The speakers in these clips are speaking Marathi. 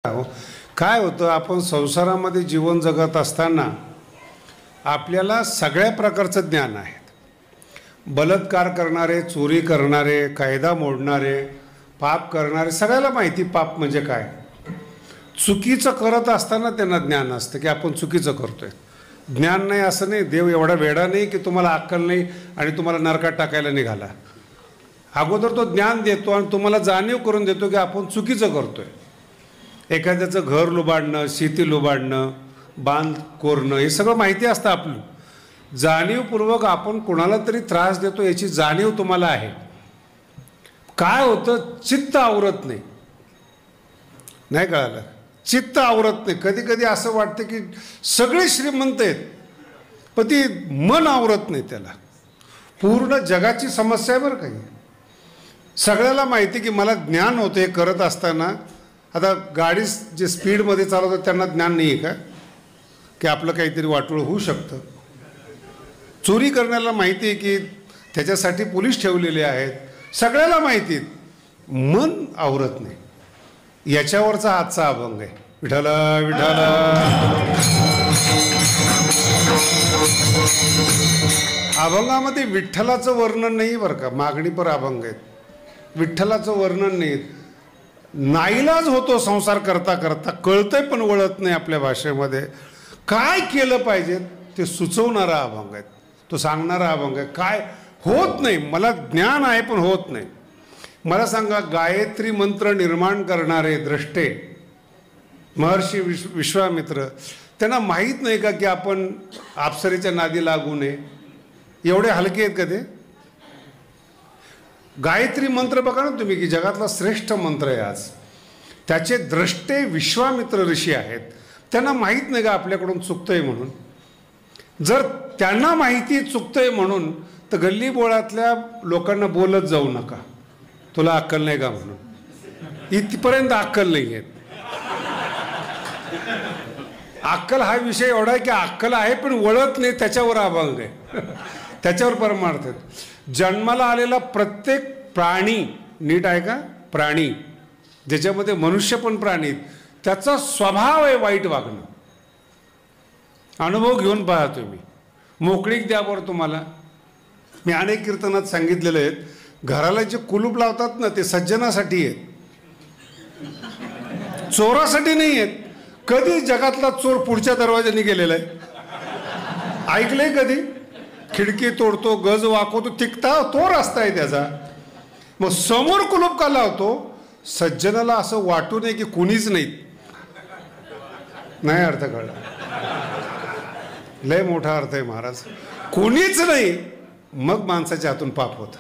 काय होतं, आपण संसारामध्ये जीवन जगत असताना आपल्याला सगळ्या प्रकारचं ज्ञान आहे. बलात्कार करणारे, चोरी करणारे, कायदा मोडणारे, पाप करणारे, सगळ्याला माहिती पाप म्हणजे काय. चुकीचं करत असताना त्यांना ज्ञान असतं की आपण चुकीचं करतोय. ज्ञान नाही असं नाही, देव एवढा वेडा नाही की तुम्हाला अक्कल नाही आणि तुम्हाला नरकात टाकायला निघाला. अगोदर तो ज्ञान देतो आणि तुम्हाला जाणीव करून देतो की आपण चुकीचं करतोय. एखाद्याचं घर लुबाडणं, शेती लुबाडणं, बांध कोरणं, हे सगळं माहिती असतं आपलं. जाणीवपूर्वक आपण कोणाला तरी त्रास देतो याची जाणीव तुम्हाला आहे. काय होतं, चित्त आवरत नाही. नाही कळालं, चित्त आवरत नाही. कधी कधी असं वाटतं की सगळे श्रीमंत आहेत पण ती मन आवरत नाही त्याला. पूर्ण जगाची समस्या आहे बरं काही. सगळ्याला माहिती की मला ज्ञान होतं हे करत असताना. आता गाडी जे स्पीडमध्ये चालवतात त्यांना ज्ञान नाही आहे का की आपलं काहीतरी वाटोळं होऊ शकतं. चोरी करण्याला माहिती आहे की त्याच्यासाठी पोलीस ठेवलेले आहेत. सगळ्याला माहिती आहे, मन आवरत नाही. याच्यावरचा आजचा अभंग आहे. विठ्ठल विठ्ठल. अभंगामध्ये विठ्ठलाचं वर्णन नाही बरं का, मागणीपर अभंग आहेत. विठ्ठलाचं वर्णन नाही. नाईलाज होतो संसार करता करता, कळतंय पण वळत नाही आपल्या भाषेमध्ये. काय केलं पाहिजे ते सुचवणारा अभंग आहे, तो सांगणारा अभंग आहे. काय होत नाही, मला ज्ञान आहे पण होत नाही. मला सांगा, गायत्री मंत्र निर्माण करणारे द्रष्टे महर्षी विश्वामित्र, त्यांना माहीत नाही का की आपण अप्सरेच्या नादी लागू नये. एवढे हलके आहेत का ते? गायत्री मंत्र बघा ना तुम्ही, की जगातला श्रेष्ठ मंत्र आहे आज. त्याचे द्रष्टे विश्वामित्र ऋषी आहेत. त्यांना माहीत नाही का आपल्याकडून चुकतंय म्हणून. जर त्यांना माहिती चुकतंय म्हणून तर गल्लीबोळातल्या लोकांना बोलत जाऊ नका, तुला अक्कल नाही का म्हणून. इथपर्यंत अक्कल नाही आहेत. अक्कल हा विषय एवढा आहे की अक्कल आहे पण वळत नाही, त्याच्यावर अभंग आहे. त्याच्यावर परमार्थ आहेत. जन्माला आलेला प्रत्येक प्राणी, नीट आहे का, प्राणी ज्याच्यामध्ये मनुष्य पण प्राणी, त्याचा स्वभाव आहे वाईट वागणं. अनुभव घेऊन पहा तुम्ही, मोकळीक द्या बरं तुम्हाला. मी अनेक कीर्तनात सांगितलेले आहेत, घराला जे कुलूप लावतात ना ते सज्जनासाठी आहेत, चोरासाठी नाही आहेत. कधी जगातला चोर पुढच्या दरवाजाने गेलेला आहे ऐकलंय कधी? खिडकी तोडतो, गज वाकवतो, तिकता तो रस्ता आहे त्याचा. मग समोर कुलूप का लावतो? सज्जनाला असं वाटू नये की कुणीच नाहीत. नाही अर्थ कळला? लय मोठा अर्थ आहे महाराज. कुणीच नाही, मग माणसाच्या हातून पाप होतं.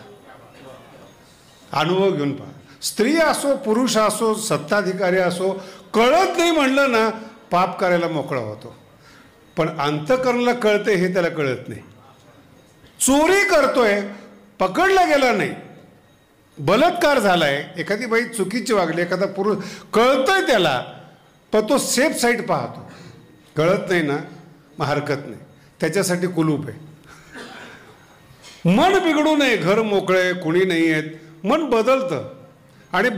अनुभव घेऊन पहा. स्त्री असो, पुरुष असो, सत्ताधिकारी असो, कळत नाही म्हणलं ना पाप करायला मोकळा होतो. पण अंतःकरणाला कळते हे त्याला कळत नाही. चोरी करतोय, पकडला गेला नाही, बलात्कार झालाय, एखादी बाई चुकीची वागली, एखादा पुरुष, कळतंय त्याला पण तो सेफ साईड पाहतो. कळत नाही ना, मग हरकत नाही, त्याच्यासाठी कुलूप आहे. मन बिघडू नये, घर मोकळे, कुणी नाही आहेत. मन बदलतं आणि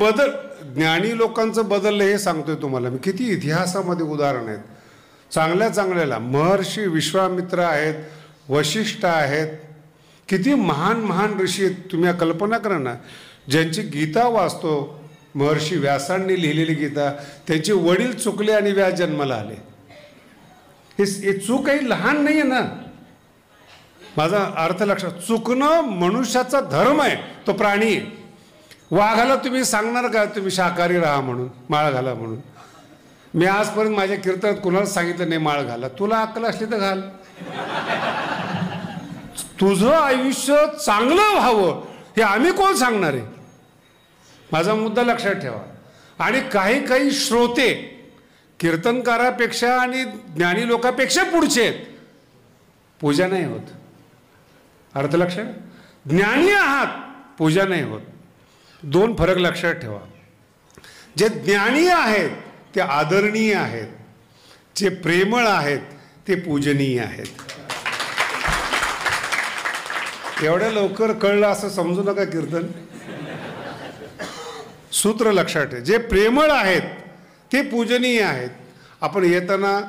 ज्ञानी लोकांचं बदललं हे सांगतोय तुम्हाला मी. किती इतिहासामध्ये उदाहरण आहेत चांगल्या चांगल्याला. महर्षी विश्वामित्र आहेत, वशिष्ठ आहेत, किती महान महान ऋषी आहेत. तुम्ही कल्पना करा ना, ज्यांची गीता वाचतो, महर्षी व्यासांनी लिहिलेली गीता, त्यांचे वडील चुकले आणि व्यास जन्माला आले. हे चूक काही लहान नाही आहे ना. माझा अर्थ लक्षात, चुकणं मनुष्याचा धर्म आहे, तो प्राणी आहे. वाघाला तुम्ही सांगणार का तुम्ही शाकाहारी राहा म्हणून, माळ घाला म्हणून? मी आजपर्यंत माझ्या कीर्तनात कुणाला सांगितलं नाही माळ घाला. तुला अक्कल असली तर घाल. तुझं आयुष्य चांगलं व्हावं हे आम्ही कोण सांगणार आहे? माझा मुद्दा लक्षात ठेवा. आणि काही काही श्रोते कीर्तनकारापेक्षा आणि ज्ञानी लोकांपेक्षा पुढचे आहेत, पूजा नाही होत. अर्थ लक्षात, ज्ञानी आहात, पूजा नाही होत. दोन फरक लक्षात ठेवा. जे ज्ञानी आहेत ते आदरणीय आहेत, जे प्रेमळ आहेत ते पूजनीय आहेत. एवढ्या लवकर कळलं असं समजू नका कीर्तन. सूत्र लक्षात ठेवा. जे प्रेमळ आहेत ते पूजनीय आहेत. आपण येताना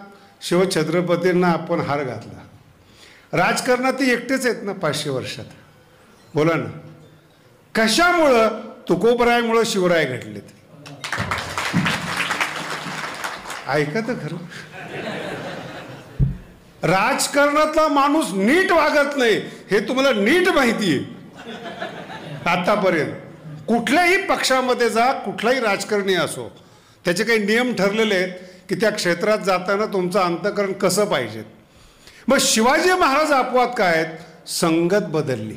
शिवछत्रपतींना आपण हार घातला. राजकारणात ते एकटेच आहेत ना 500 वर्षात. बोला ना, कशामुळं? तुकोबरायमुळं शिवराय घडलेत. ऐका तर खरं, राजकारणातला माणूस नीट वागत नाही हे तुम्हाला नीट माहिती आहे. आतापर्यंत कुठल्याही पक्षामध्ये जा, कुठलाही राजकारणी असो, त्याचे काही नियम ठरलेले आहेत की त्या क्षेत्रात जाताना तुमचं अंतःकरण कसं पाहिजे. मग शिवाजी महाराज अपवाद काय आहेत? संगत बदलली.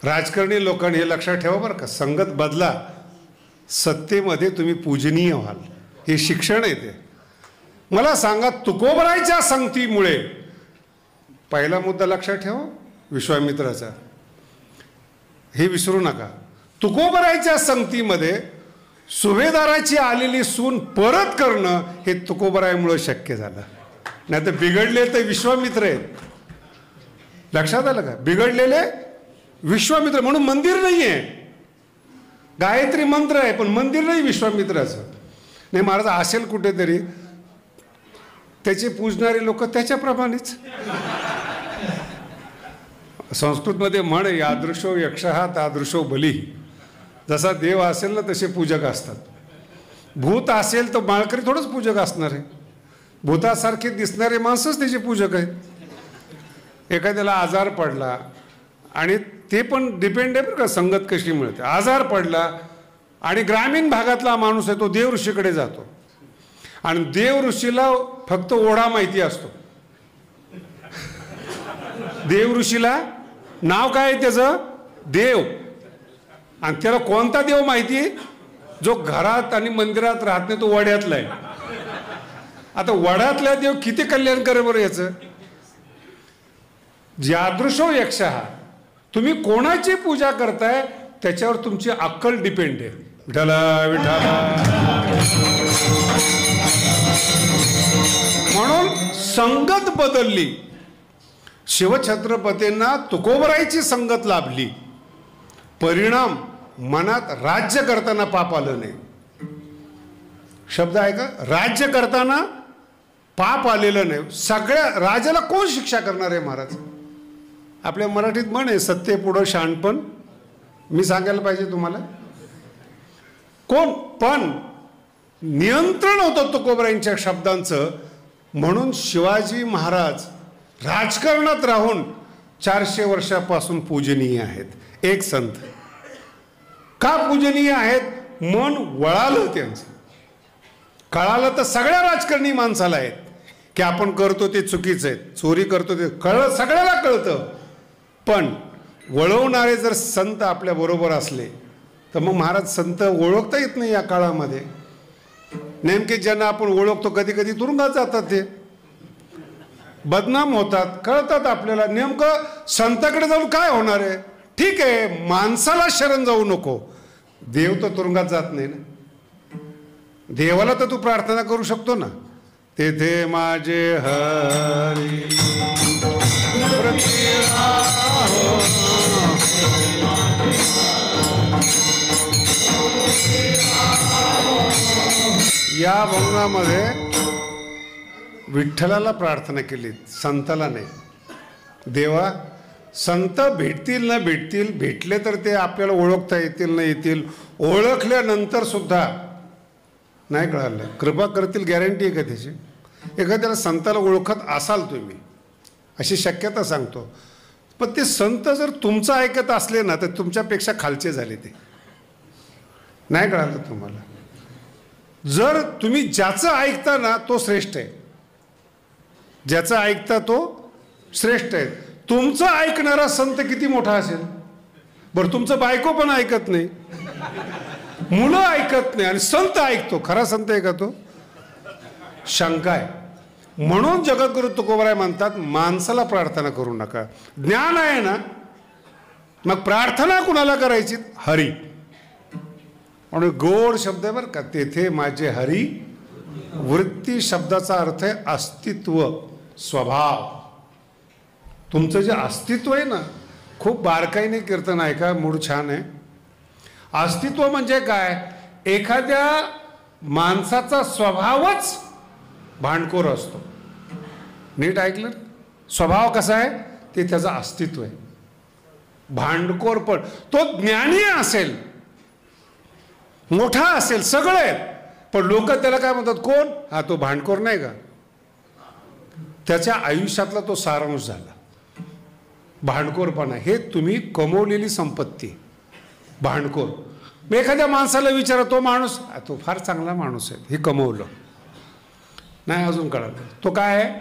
राजकारणी लोकांनी हे लक्षात ठेवा बरं का, संगत बदला, सत्तेमध्ये तुम्ही पूजनीय व्हाल. हे शिक्षण आहे ते. मला सांगा, तुकोबरायच्या संगतीमुळे, पहिला मुद्दा लक्षात ठेवा विश्वामित्राचा, हे विसरू नका. तुकोबरायच्या संगतीमध्ये सुभेदाराची आलेली सून परत करणं हे तुकोबरायमुळे शक्य झालं. नाही तर बिघडले तर विश्वामित्र आहेत. लक्षात आलं का? बिघडलेले विश्वामित्र, म्हणून मंदिर नाही आहे. गायत्री मंत्र आहे पण मंदिर नाही विश्वामित्राचं. नाही, महाराज असेल कुठेतरी, त्याचे पूजणारे लोक त्याच्याप्रमाणेच. संस्कृतमध्ये म्हण, यादृशो यक्षः तादृशो बली. जसा देव असेल ना तसे पूजक असतात. भूत असेल तर माळकरी थोडंच पूजक असणार आहे. भूतासारखे दिसणारे माणसंच त्याचे पूजक आहेत. एखाद्याला आजार पडला, आणि ते पण डिपेंड आहे बरं का संगत कशी मिळते. आजार पडला आणि ग्रामीण भागातला माणूस आहे, तो देव ऋषीकडे जातो आणि देव ऋषीला फक्त ओढा माहिती असतो. देव ऋषीला नाव काय आहे त्याचं? देव. आणि त्याला कोणता देव माहिती आहे? जो घरात आणि मंदिरात राहत नाही, तो वड्यातला आहे. आता वड्यातला देव किती कल्याण करे बरं याचं. यादृशो यक्षः, तुम्ही कोणाची पूजा करताय त्याच्यावर तुमची अक्कल डिपेंड आहे. विठ्ठला विठ्ठला. म्हणून संगत बदलली. शिवछत्रपतींना तुकोबरायची संगत लाभली. परिणाम, मनात राज्य करताना पाप आलं नाही. शब्द आहे का? राज्य करताना पाप आलेलं नाही. सगळ्या राजाला कोण शिक्षा करणार आहे महाराज? आपल्या मराठीत म्हण आहे, सत्ते पुढं शहाणपण. मी सांगायला पाहिजे तुम्हाला? कोण? पण नियंत्रण होतं तुकोबरायांच्या शब्दांचं. म्हणून शिवाजी महाराज राजकारणात राहून 400 वर्षापासून पूजनीय आहेत. एक संत का पूजनीय आहेत? मन वळालं त्यांचं. कळालं तर सगळ्या राजकारणी माणसाला आहेत की आपण करतो ते चुकीचं आहे, चोरी करतो ते कळलं, सगळ्याला कळतं. पण वळवणारे जर संत आपल्या बरोबर असले तर मग महाराज संत ओळखता येत नाही या काळामध्ये. नेमके ज्यांना आपण ओळखतो कधी कधी तुरुंगात जातात, ते बदनाम होतात, कळतात आपल्याला. नेमकं संताकडे जाऊन काय होणार आहे? ठीक आहे, माणसाला शरण जाऊ नको. देव तर तुरुंगात जात नाही ना. देवाला तर तू प्रार्थना करू शकतो ना, तेथे माझे हरी या भंगामध्ये विठ्ठलाला प्रार्थना केली, संताला नाही. देवा, संत भेटतील ना भेटतील, भेटले तर ते आपल्याला ओळखता येतील ना येतील, ओळखल्यानंतर सुद्धा नाही कळालं, कृपा करतील गॅरंटी आहे का त्याची? एखाद्याला संताला ओळखत असाल तुम्ही, अशी शक्यता सांगतो, पण ते संत जर तुमचं ऐकत असले ना तर तुमच्यापेक्षा खालचे झाले ते. नाही कळालं तुम्हाला? जर तुम्ही ज्याचं ऐकता ना तो श्रेष्ठ आहे, ज्याचं ऐकता तो श्रेष्ठ आहे. तुमचं ऐकणारा संत किती मोठा असेल बरं? तुमचं बायको पण ऐकत नाही, मुलं ऐकत नाही आणि संत ऐकतो. खरा संत आहे का तो? शंका आहे. म्हणून जगद्गुरु तुकोबराय म्हणतात, माणसाला प्रार्थना करू नका. ज्ञान आहे ना, मग प्रार्थना कुणाला करायची? हरी. म्हणून गोड शब्द आहे बरं का, तेथे माझे हरी. वृत्ती शब्दाचा अर्थ आहे अस्तित्व, स्वभाव. तुमचं जे अस्तित्व आहे ना, खूप बारकाईने कीर्तन ऐका, मूड छान आहे. अस्तित्व म्हणजे काय? एखाद्या माणसाचा स्वभावच भांडखोर असतो. नीट ऐकलं? स्वभाव कसा आहे ते त्याचं अस्तित्व आहे. भांडखोर पण तो ज्ञानी असेल, मोठा असेल, सगळं आहे, पण लोक त्याला काय म्हणतात, कोण हा, तो भांडखोर नाही का? त्याच्या आयुष्यातला तो सारांश झाला भांडखोरपणा. हे तुम्ही कमवलेली संपत्ती. भांडखोर. मी एखाद्या माणसाला विचारा, तो माणूस, तो फार चांगला माणूस आहे, हे कमवलं नाही, अजून कळलं तो काय आहे,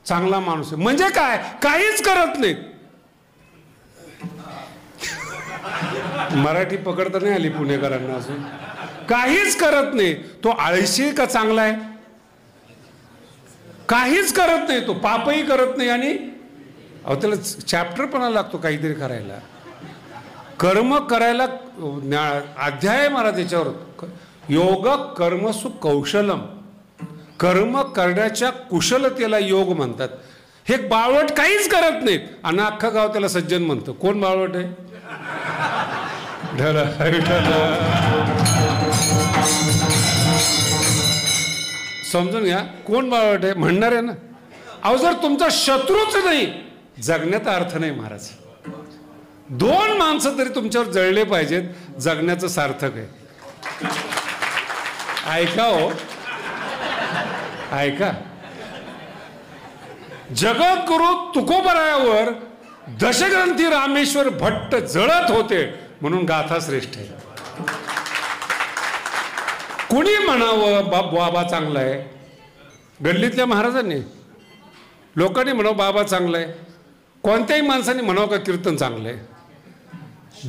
चांगला माणूस आहे. म्हणजे काय? काहीच करत नाही. मराठी पकडता नाही आली पुणेकरांना अजून. काहीच करत नाही. तो आळशी का चांगला आहे? काहीच करत नाही. तो पापही करत नाही आणि त्याला चॅप्टर पण लागतो काहीतरी करायला, कर्म करायला. अध्याय मला त्याच्यावर, योग कर्मसु कौशलम, कर्म करण्याच्या कुशलतेला योग म्हणतात. हे बावळट काहीच करत नाहीत आणि अख्खं गाव त्याला सज्जन म्हणतं. कोण बावळट आहे? समजून घ्या, कोण बावळट आहे म्हणणार आहे ना. अहो जर तुमचा शत्रूच नाही, जगण्याचा अर्थ नाही महाराज. दोन माणसं तरी तुमच्यावर जळले पाहिजेत, जगण्याचं सार्थक आहे. ऐका हो, ऐका. जगद्गुरु तुकोबरायावर दशग्रंथी रामेश्वर भट्ट जळत होते म्हणून गाथा श्रेष्ठ आहे. कुणी म्हणावं बाबा चांगला आहे, गल्लीतल्या महाराजांनी, लोकांनी म्हणावं बाबा चांगला आहे, कोणत्याही माणसाने म्हणावं का कीर्तन चांगलं आहे.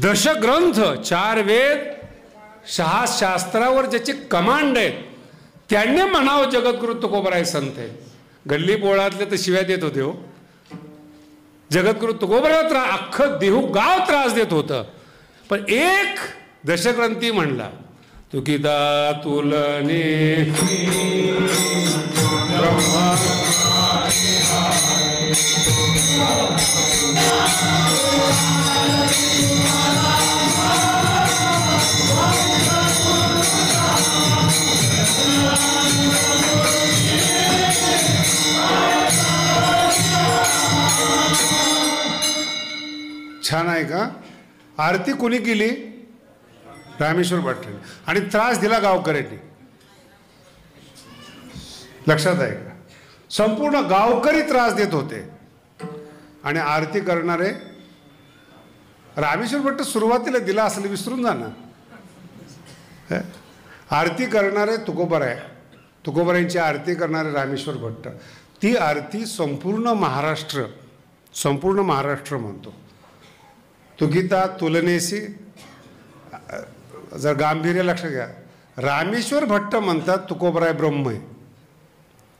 दशग्रंथ, 4 वेद, 6 शास्त्रावर ज्याची कमांड आहे त्यांनी म्हणावं जगद्गुरु तुकोबराय संत आहे. गल्ली बोळातले तर शिव्या देत होते हो. जगद्गुरु तुकोबराय अख्खं देहू गाव त्रास देत होतं, पण एक दशग्रंथी म्हणला, तुकिता तुलने छान आहे का? आरती कोणी केली? रामेश्वर भट्टाने. आणि त्रास दिला गावकऱ्यांनी. लक्षात आहे का? संपूर्ण गावकरी त्रास देत होते आणि आरती करणारे रामेश्वर भट्ट सुरुवातीला दिला असेल, विसरून जाणार. आरती करणारे तुकोबराय, तुकोबरायांची आरती करणारे रामेश्वर भट्ट. ती आरती संपूर्ण महाराष्ट्र म्हणतो. तुकिता तुलनेशी, जर गांभीर्य लक्ष घ्या, रामेश्वर भट्ट म्हणतात तुकोबराय ब्रह्म आहे.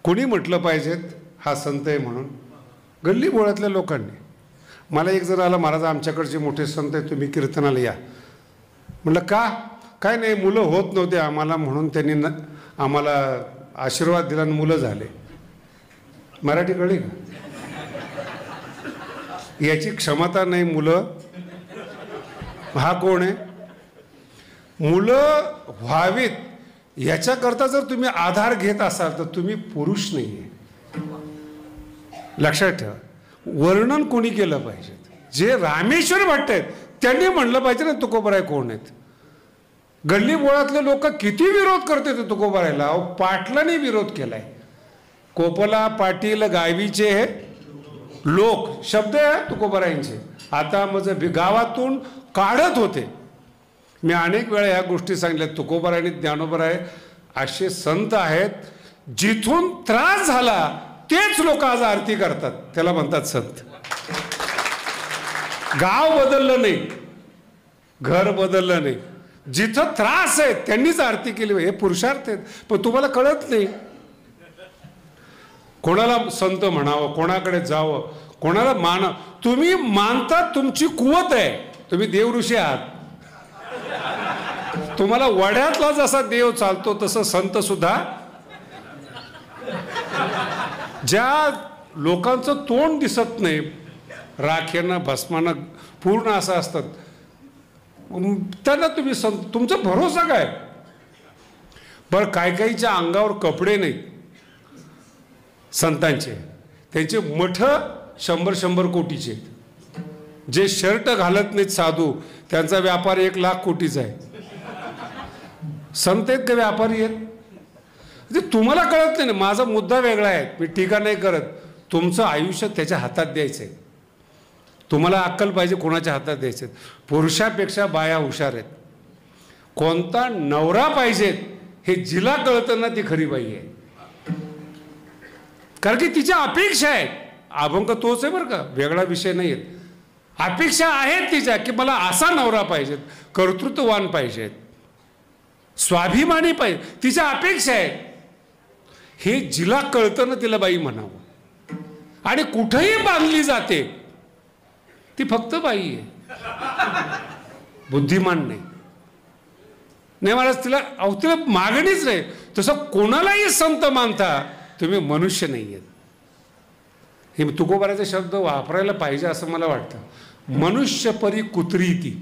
कोणी म्हटलं पाहिजेत हा संत आहे म्हणून? गल्ली बोळातल्या लोकांनी. मला एक जर आला, महाराज आमच्याकडचे मोठे संत आहे, तुम्ही कीर्तनाला या. म्हटलं का? काय नाही, मुलं होत नव्हते आम्हाला म्हणून त्यांनी आम्हाला आशीर्वाद दिला आणि मुलं झाले. मराठी कळली का? याची क्षमता नाही मुलं. हा कोण आहे? मुलं व्हावीत याच्याकरता जर तुम्ही आधार घेत असाल तर तुम्ही पुरुष नाही आहे. लक्षात ठेवा. वर्णन कोणी केलं पाहिजे? जे रामेश्वर भट्ट आहेत त्यांनी म्हणलं पाहिजे ना तुकोबराय कोण आहेत. गल्ली बोळातले लोक किती विरोध करते ते तुकोबरायला. पाटलांनी विरोध केलाय. कोपला पाटील गावीचे लोक शब्द आहे तुकोबरायांचे. आता माझं गावातून काढत होते. मी अनेक वेळा ह्या गोष्टी सांगितल्या. तुकोबराय आणि ज्ञानोबराय असे संत आहेत जिथून त्रास झाला तेच लोक आज आरती करतात, त्याला म्हणतात संत. गाव बदललं नाही, घर बदललं नाही, जिथं त्रास आहे त्यांनीच आरती केली. हे पुरुषार्थ आहेत, पण तुम्हाला कळत नाही. कोणाला संत म्हणावं, कोणाकडे जावं, कोणाला मान. तुम्ही मानता, तुमची कुवत आहे, तुम्ही देवऋषी आहात. तुम्हाला वड्यातला जसा देव चालतो तसं संत सुद्धा. ज्या लोकांचं तोंड दिसत नाही, राखेनं भस्मानं पूर्ण असं असतात, त्यांना तुम्ही संत. तुमचा भरोसा काय? बरं, काही काहीच्या अंगावर कपडे नाहीत संतांचे, त्यांचे मठ 100-100 कोटीचे आहेत. जे शर्ट घालत नाहीत साधू, त्यांचा व्यापार 1,00,000 कोटीचा आहे. संत आहेत का व्यापारी आहेत? म्हणजे तुम्हाला कळत नाही ना. माझा मुद्दा वेगळा आहे, मी टीका नाही करत. तुमचं आयुष्य त्याच्या हातात द्यायचं आहे. तुम्हाला अक्कल पाहिजे कोणाच्या हातात द्यायचं. पुरुषापेक्षा बाया हुशार आहेत. कोणता नवरा पाहिजेत हे जिला कळतं ना ती खरी बाई आहे. कारण की तिच्या अपेक्षा आहेत. अभंग तोच आहे बरं का, वेगळा विषय नाही आहेत. अपेक्षा आहेत तिच्या की मला असा नवरा पाहिजेत, कर्तृत्ववान पाहिजेत, स्वाभिमानी पाहिजे. तिच्या अपेक्षा आहेत. हे जिला कळतं ना तिला बाई म्हणावं. आणि कुठेही बांधली जाते ती फक्त बाई आहे, बुद्धिमान नाही. नाही मला तिला तिला मागणीच नाही. तसं कोणालाही संत मानता, तुम्ही मनुष्य नाही आहेत. हे तुकोबाराचे शब्द वापरायला पाहिजे असं मला वाटतं. मनुष्य परी कुत्री ती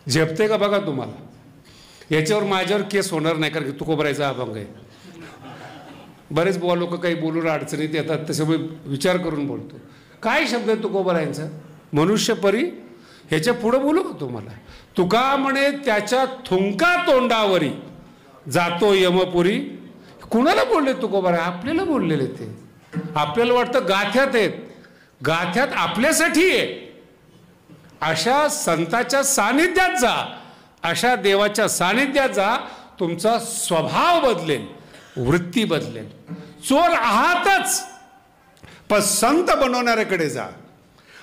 झेपते का बघा तुम्हाला. याच्यावर माझ्यावर केस होणार नाही, कारण की तुकोबाराचा अभंग आहे. बरेच लोक काही बोलून अडचणीत येतात, त्याच्यामुळे विचार करून बोलतो. काय शब्द आहे तुकोबारायांचा? मनुष्य परी. ह्याच्या पुढं बोलू का तुम्हाला? तुका म्हणे त्याच्या थुंका तोंडावरी जातो यमपुरी. कुणाला बोलले तुकोबारा? आपल्याला बोललेले ते. आपल्याला वाटतं गाथ्यात आहेत, गाथ्यात आपल्यासाठी आहे. अशा संताच्या सानिध्यात जा, अशा देवाच्या सानिध्यात जा, तुमचा स्वभाव बदलेल, वृत्ती बदलेल. चोर आहातच पण संत बनवणाऱ्याकडे जा.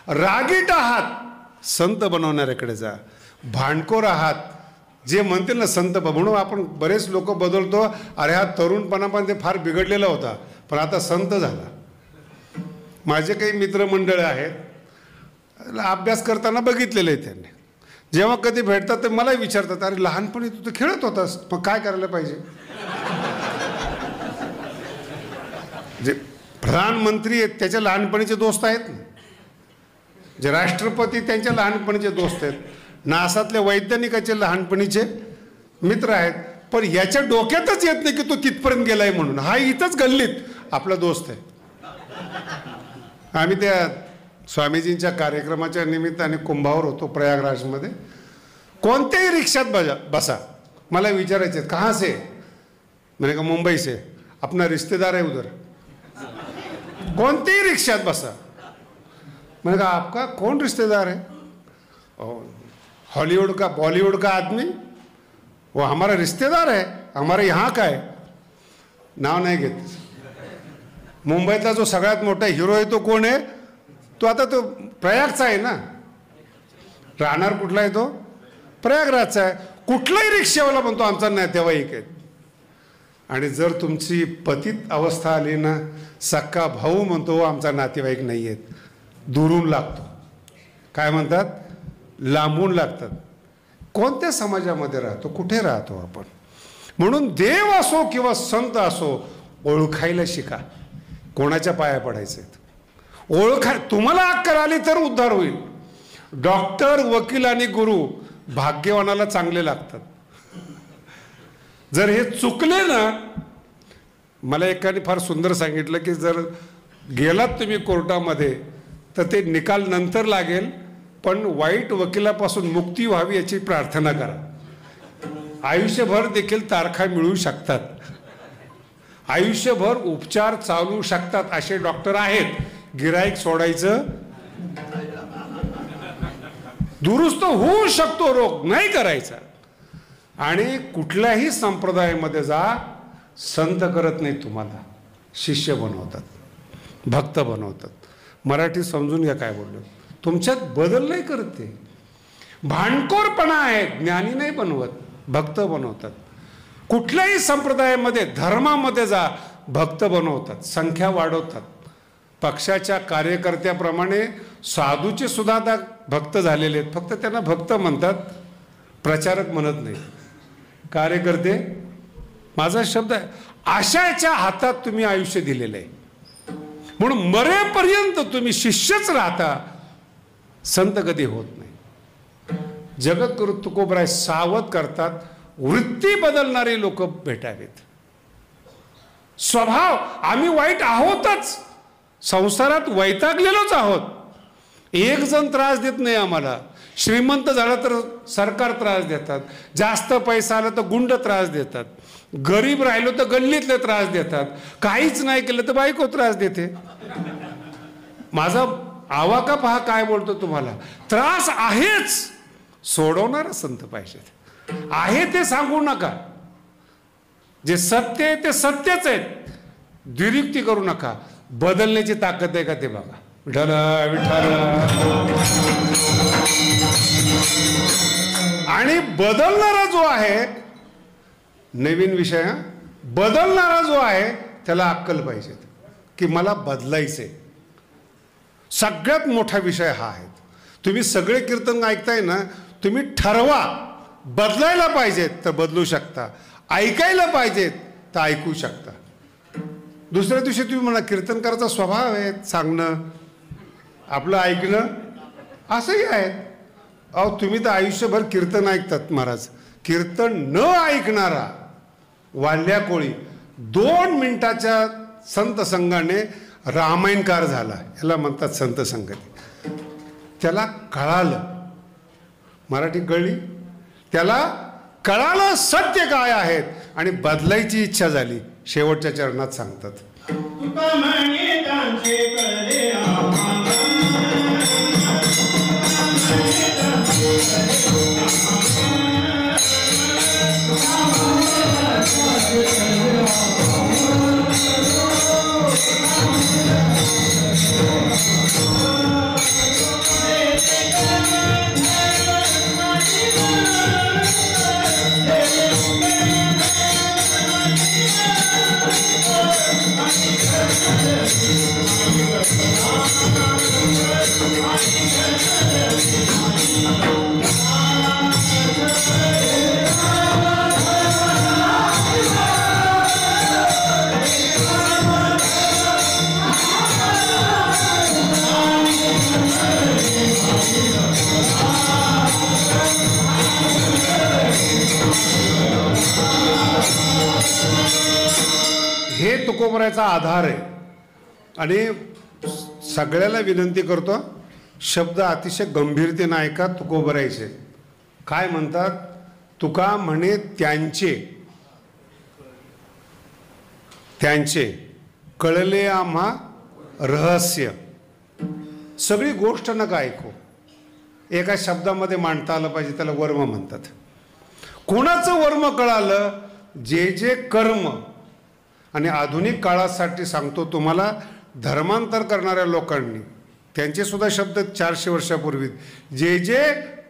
रागीट आहात, संत बनवणाऱ्याकडे जा. भांडखोर आहात, जे म्हणतील ना संत. म्हणून आपण बरेच लोक बदलतो. अरे हा तरुणपणा पण ते फार बिघडलेला होता, पण आता संत झाला. माझे काही मित्रमंडळ आहेत, अभ्यास करताना बघितलेलं आहे त्यांनी. जेव्हा कधी भेटतात तर मला विचारतात, अरे लहानपणी तू तर खेळत होतास, मग काय करायला पाहिजे? जे प्रधानमंत्री आहेत त्याच्या लहानपणीचे दोस्त आहेत ना, जे राष्ट्रपती त्यांच्या लहानपणीचे दोस्त आहेत, नासातल्या वैज्ञानिकाचे लहानपणीचे मित्र आहेत. पण याच्या डोक्यातच येत नाही की तो तिथपर्यंत गेलाय म्हणून. हा इथंच गल्लीत आपला दोस्त आहे. आम्ही त्या स्वामीजींच्या कार्यक्रमाच्या निमित्ताने कुंभावर होतो प्रयागराजमध्ये. कोणत्याही रिक्षात बसा, मला विचारायचे कहाँ से? मैंने कहा मुंबई से. अपना रिश्तेदार है उधर. कोणत्याही रिक्षात बसा, मैंने कहा आपका कौन रिश्तेदार है? हॉलीवुड का बॉलीवुड का आदमी, वो हमारा रिश्तेदार है, हमारे यहाँ का है. नाव नाही घेत. मुंबईतला जो सगळ्यात मोठा हिरो आहे तो कोण आहे? तो आता तो प्रयागचा आहे ना. राहणार कुठला आहे तो? प्रयागराजचा आहे. कुठलाही रिक्षावाला म्हणतो आमचा नातेवाईक आहे. आणि जर तुमची पतित अवस्था आली ना, सक्का भाऊ म्हणतो आमचा नातेवाईक नाही आहेत. दुरून लागतो. काय म्हणतात? लांबून लागतात. कोणत्या समाजामध्ये राहतो, कुठे राहतो आपण? म्हणून देव असो किंवा संत असो, ओळखायला शिका. कोणाच्या पाया पडायचे? तुम्हाला अक्कल आली तर उद्धार होईल. डॉक्टर, वकील आणि गुरु भाग्यवानाला चांगले लागतात. जर हे चुकले ना, मला एकाने फार सुंदर सांगितलं की जर गेलात तुम्ही कोर्टामध्ये तर ते निकाल नंतर लागेल, पण वाईट वकिलापासून मुक्ती व्हावी याची प्रार्थना करा. आयुष्यभर देखील तारखा मिळू शकतात, आयुष्यभर उपचार चालू शकतात. असे डॉक्टर आहेत. गिराईक सोडायचं, दुरुस्त होऊ शकतो रोग, नाही करायचा. आणि कुठल्याही संप्रदायामध्ये जा, संत करत नाहीत तुम्हाला, शिष्य बनवतात, भक्त बनवतात. मराठी समजून घ्या काय बोललो. तुमच्यात बदल नाही करत ते. भांडखोरपणा आहे, ज्ञानी नाही बनवत, भक्त बनवतात. कुठल्याही संप्रदायामध्ये, धर्मामध्ये जा, भक्त बनवतात, संख्या वाढवतात. पक्षाच्या कार्यकर्त्याप्रमाणे साधूचे सुद्धा आता भक्त झालेले आहेत. फक्त त्यांना भक्त म्हणतात, प्रचारक म्हणत नाही. कार्यकर्ते माझा शब्द आहे. आशाच्या हातात तुम्ही आयुष्य दिलेलं आहे, म्हणून मरेपर्यंत तुम्ही शिष्यच राहता, संत कधी होत नाही. जगद्गुरु तुकोबराय सावध करतात, वृत्ती बदलणारी लोक भेटावेत. स्वभाव आम्ही वाईट आहोतच, संसारात वैतागलेलोच आहोत. एक जण त्रास देत नाही आम्हाला. श्रीमंत झाला तर सरकार त्रास देतात, जास्त पैसा आला तर गुंड त्रास देतात, गरीब राहिलो तर गल्लीतले त्रास देतात, काहीच नाही केलं तर बायको त्रास देते. माझा आवाका पहा काय बोलतो तुम्हाला. त्रास आहेच, सोडवणारा संत पाहिजेत. आहे ते सांगू नका, जे सत्य आहे ते सत्यच आहे, द्विरुक्ती करू नका. बदलण्याची ताकद आहे का ते बघा. विठ्ठल विठ्ठल. आणि बदलणारा जो आहे, नवीन विषय, बदलणारा जो आहे त्याला अक्कल पाहिजे की मला बदलायचंय. सगळ्यात मोठा विषय हा आहे. तुम्ही सगळे कीर्तन ऐकताय ना, तुम्ही ठरवा बदलायला पाहिजेत तर बदलू शकता, ऐकायला पाहिजेत तर ऐकू शकता. दुसऱ्या दिवशी तुम्ही म्हणा कीर्तनकाराचा स्वभाव आहे सांगणं, आपलं ऐकणं, असंही आहे. अहो तुम्ही तर आयुष्यभर कीर्तन ऐकतात महाराज. कीर्तन न ऐकणारा वाल्या कोळी 2 मिनिटाच्या संत संघाने रामायणकार झाला, याला म्हणतात संत संगती. त्याला कळालं, मराठी कळली, त्याला कळालं सत्य काय आहेत आणि बदलायची इच्छा झाली. शेवटच्या चरणात सांगतात, हे तुकोबरायचा आधार आहे. आणि सगळ्याला विनंती करतो, शब्द अतिशय गंभीरतेने ऐका. तुकोबरायचे काय म्हणतात, तुका म्हणे त्यांचे कळले आम्हा रहस्य. सगळी गोष्ट नका ऐकू, एका शब्दामध्ये मांडता आलं पाहिजे, त्याला वर्म म्हणतात. कोणाचं वर्म कळालं, जे जे कर्म. आणि आधुनिक काळासाठी सांगतो तुम्हाला, धर्मांतर करणाऱ्या लोकांनी त्यांचे सुद्धा शब्द 400 वर्षापूर्वी, जे जे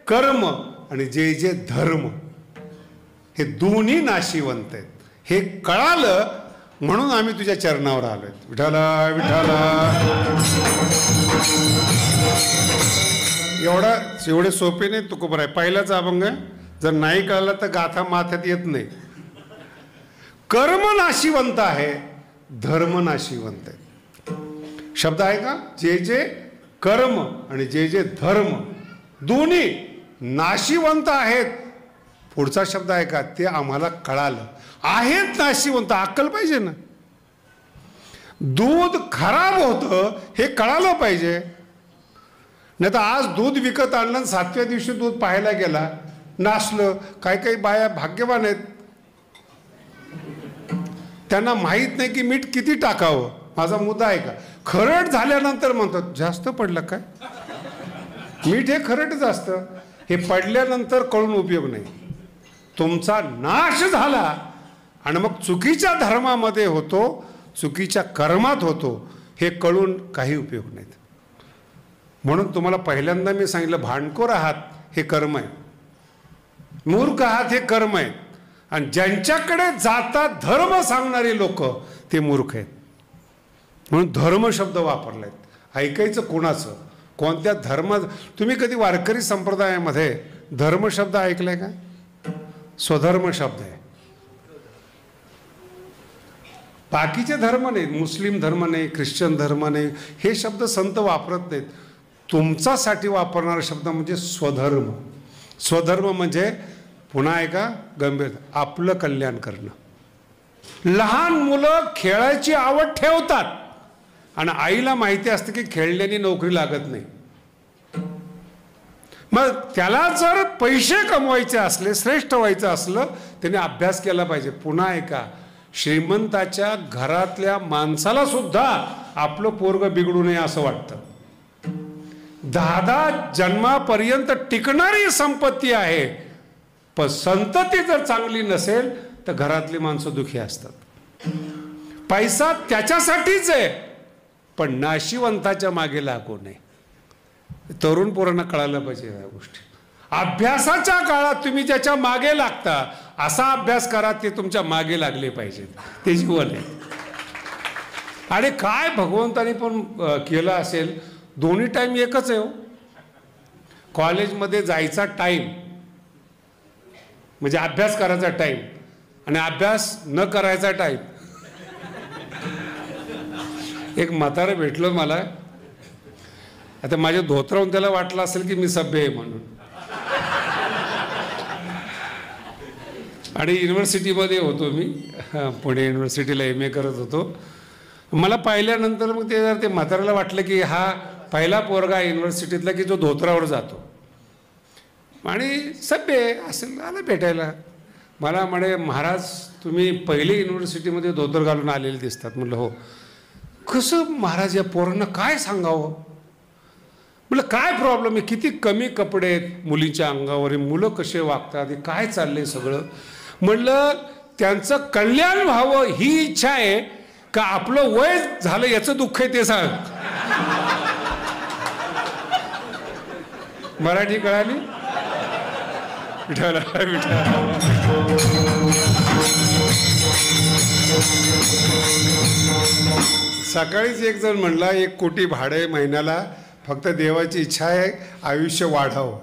कर्म आणि जे जे धर्म, हे दोन्ही नाशिवंत आहेत. हे कळालं म्हणून आम्ही तुझ्या चरणावर आलोय. विठाला विठाला. एवढे सोपे नाही तुकोबर आहे. पहिलाच अभंग, जर नाही कळलं तर गाथा माथ्यात येत नाही. कर्म नाशिवंत आहे, धर्म नाशिवंत आहे. शब्द आहे का, जे जे कर्म आणि जे जे धर्म दोन्ही नाशिवंत आहेत. पुढचा शब्द आहे का, ते आम्हाला कळालं. आहेत नाशिवंत, अक्कल पाहिजे ना. दूध खराब होतं हे कळालं पाहिजे. नाही तर आज दूध विकत आणलं, 7व्या दिवशी दूध पाहायला गेला, नासलं. काही बाया भाग्यवान आहेत, त्यांना माहीत नाही की मीठ किती टाकावं. माझा मुद्दा आहे का, खरट झाल्यानंतर म्हणतात जास्त पडलं काय, मीठ हे खरटच असतं. हे पडल्यानंतर कळून उपयोग नाही. तुमचा नाश झाला आणि मग चुकीच्या धर्मामध्ये होतो, चुकीच्या कर्मात होतो, हे कळून काही उपयोग नाहीत. म्हणून तुम्हाला पहिल्यांदा मी सांगितलं, भांडखोर आहात हे कर्म आहे, मूर्ख आहात हे कर्म आहे. आणि ज्यांच्याकडे जातात धर्म सांगणारे लोक ते मूर्ख आहेत. म्हणून धर्म शब्द वापरलाय. ऐकायचं कोणाचं, कोणत्या धर्म. तुम्ही कधी वारकरी संप्रदायामध्ये धर्म शब्द ऐकलाय का? स्वधर्म शब्द आहे. बाकीचे धर्म नाहीत, मुस्लिम धर्म नाही, ख्रिश्चन धर्म नाही, हे शब्द संत वापरत नाहीत. तुमच्यासाठी वापरणारा शब्द म्हणजे स्वधर्म. स्वधर्म म्हणजे पुन्हा एका गंभीर, आपलं कल्याण करणं. लहान मुलं खेळायची आवड ठेवतात आणि आईला माहिती असतं की खेळल्याने नोकरी लागत नाही. मग त्याला जर पैसे कमवायचे असले, श्रेष्ठ व्हायचं असलं, त्याने अभ्यास केला पाहिजे. पुन्हा एका श्रीमंताच्या घरातल्या माणसाला सुद्धा आपलं पोरग बिघडू नये असं वाटतं. 10 जन्मापर्यंत टिकणारी संपत्ती आहे, पण संतती जर चांगली नसेल तर घरातली माणसं दुखी असतात. पैसा त्याच्यासाठीच आहे, पण नाशिवंताच्या मागे लागू नये. तरुण पोरांना कळायला पाहिजे या गोष्टी. अभ्यासाच्या काळात तुम्ही ज्याच्या मागे लागता असा अभ्यास करा, ते तुमच्या मागे लागले पाहिजेत. ते जीवन आहे. आणि काय भगवंतानी पण केलं असेल, दोन्ही टाईम एकच आहे हो. कॉलेजमध्ये जायचा टाईम म्हणजे अभ्यास करायचा टाईम आणि अभ्यास न करायचा टाईम. एक म्हातारं भेटलं मला, आता माझ्या धोत्रावून त्याला वाटलं असेल की मी सभ्य आहे म्हणून. आणि युनिव्हर्सिटीमध्ये होतो मी, पुणे युनिव्हर्सिटीला MA करत होतो. मला पाहिल्यानंतर मग ते म्हाताऱ्याला वाटलं की हा पहिला पोरगा युनिव्हर्सिटीतला की जो धोत्रावर जातो आणि सभ्य असेल. आला भेटायला, मला म्हणे महाराज तुम्ही पहिली युनिव्हर्सिटीमध्ये धोतर घालून आलेले दिसतात. म्हटलं हो. कसं महाराज, या पोरांना काय सांगावं. म्हटलं काय प्रॉब्लेम आहे, किती कमी कपडे आहेत मुलींच्या अंगावर, मुलं कसे वागतात, काय चाललंय सगळं. म्हटलं त्यांचं कल्याण व्हावं ही इच्छा आहे का आपलं वय झालं याचं दुःख आहे ते सांग. मराठी कळाली. विठाला सकाळीच एक जण म्हणला 1 कोटी भाडे महिन्याला, फक्त देवाची इच्छा आहे आयुष्य वाढावं.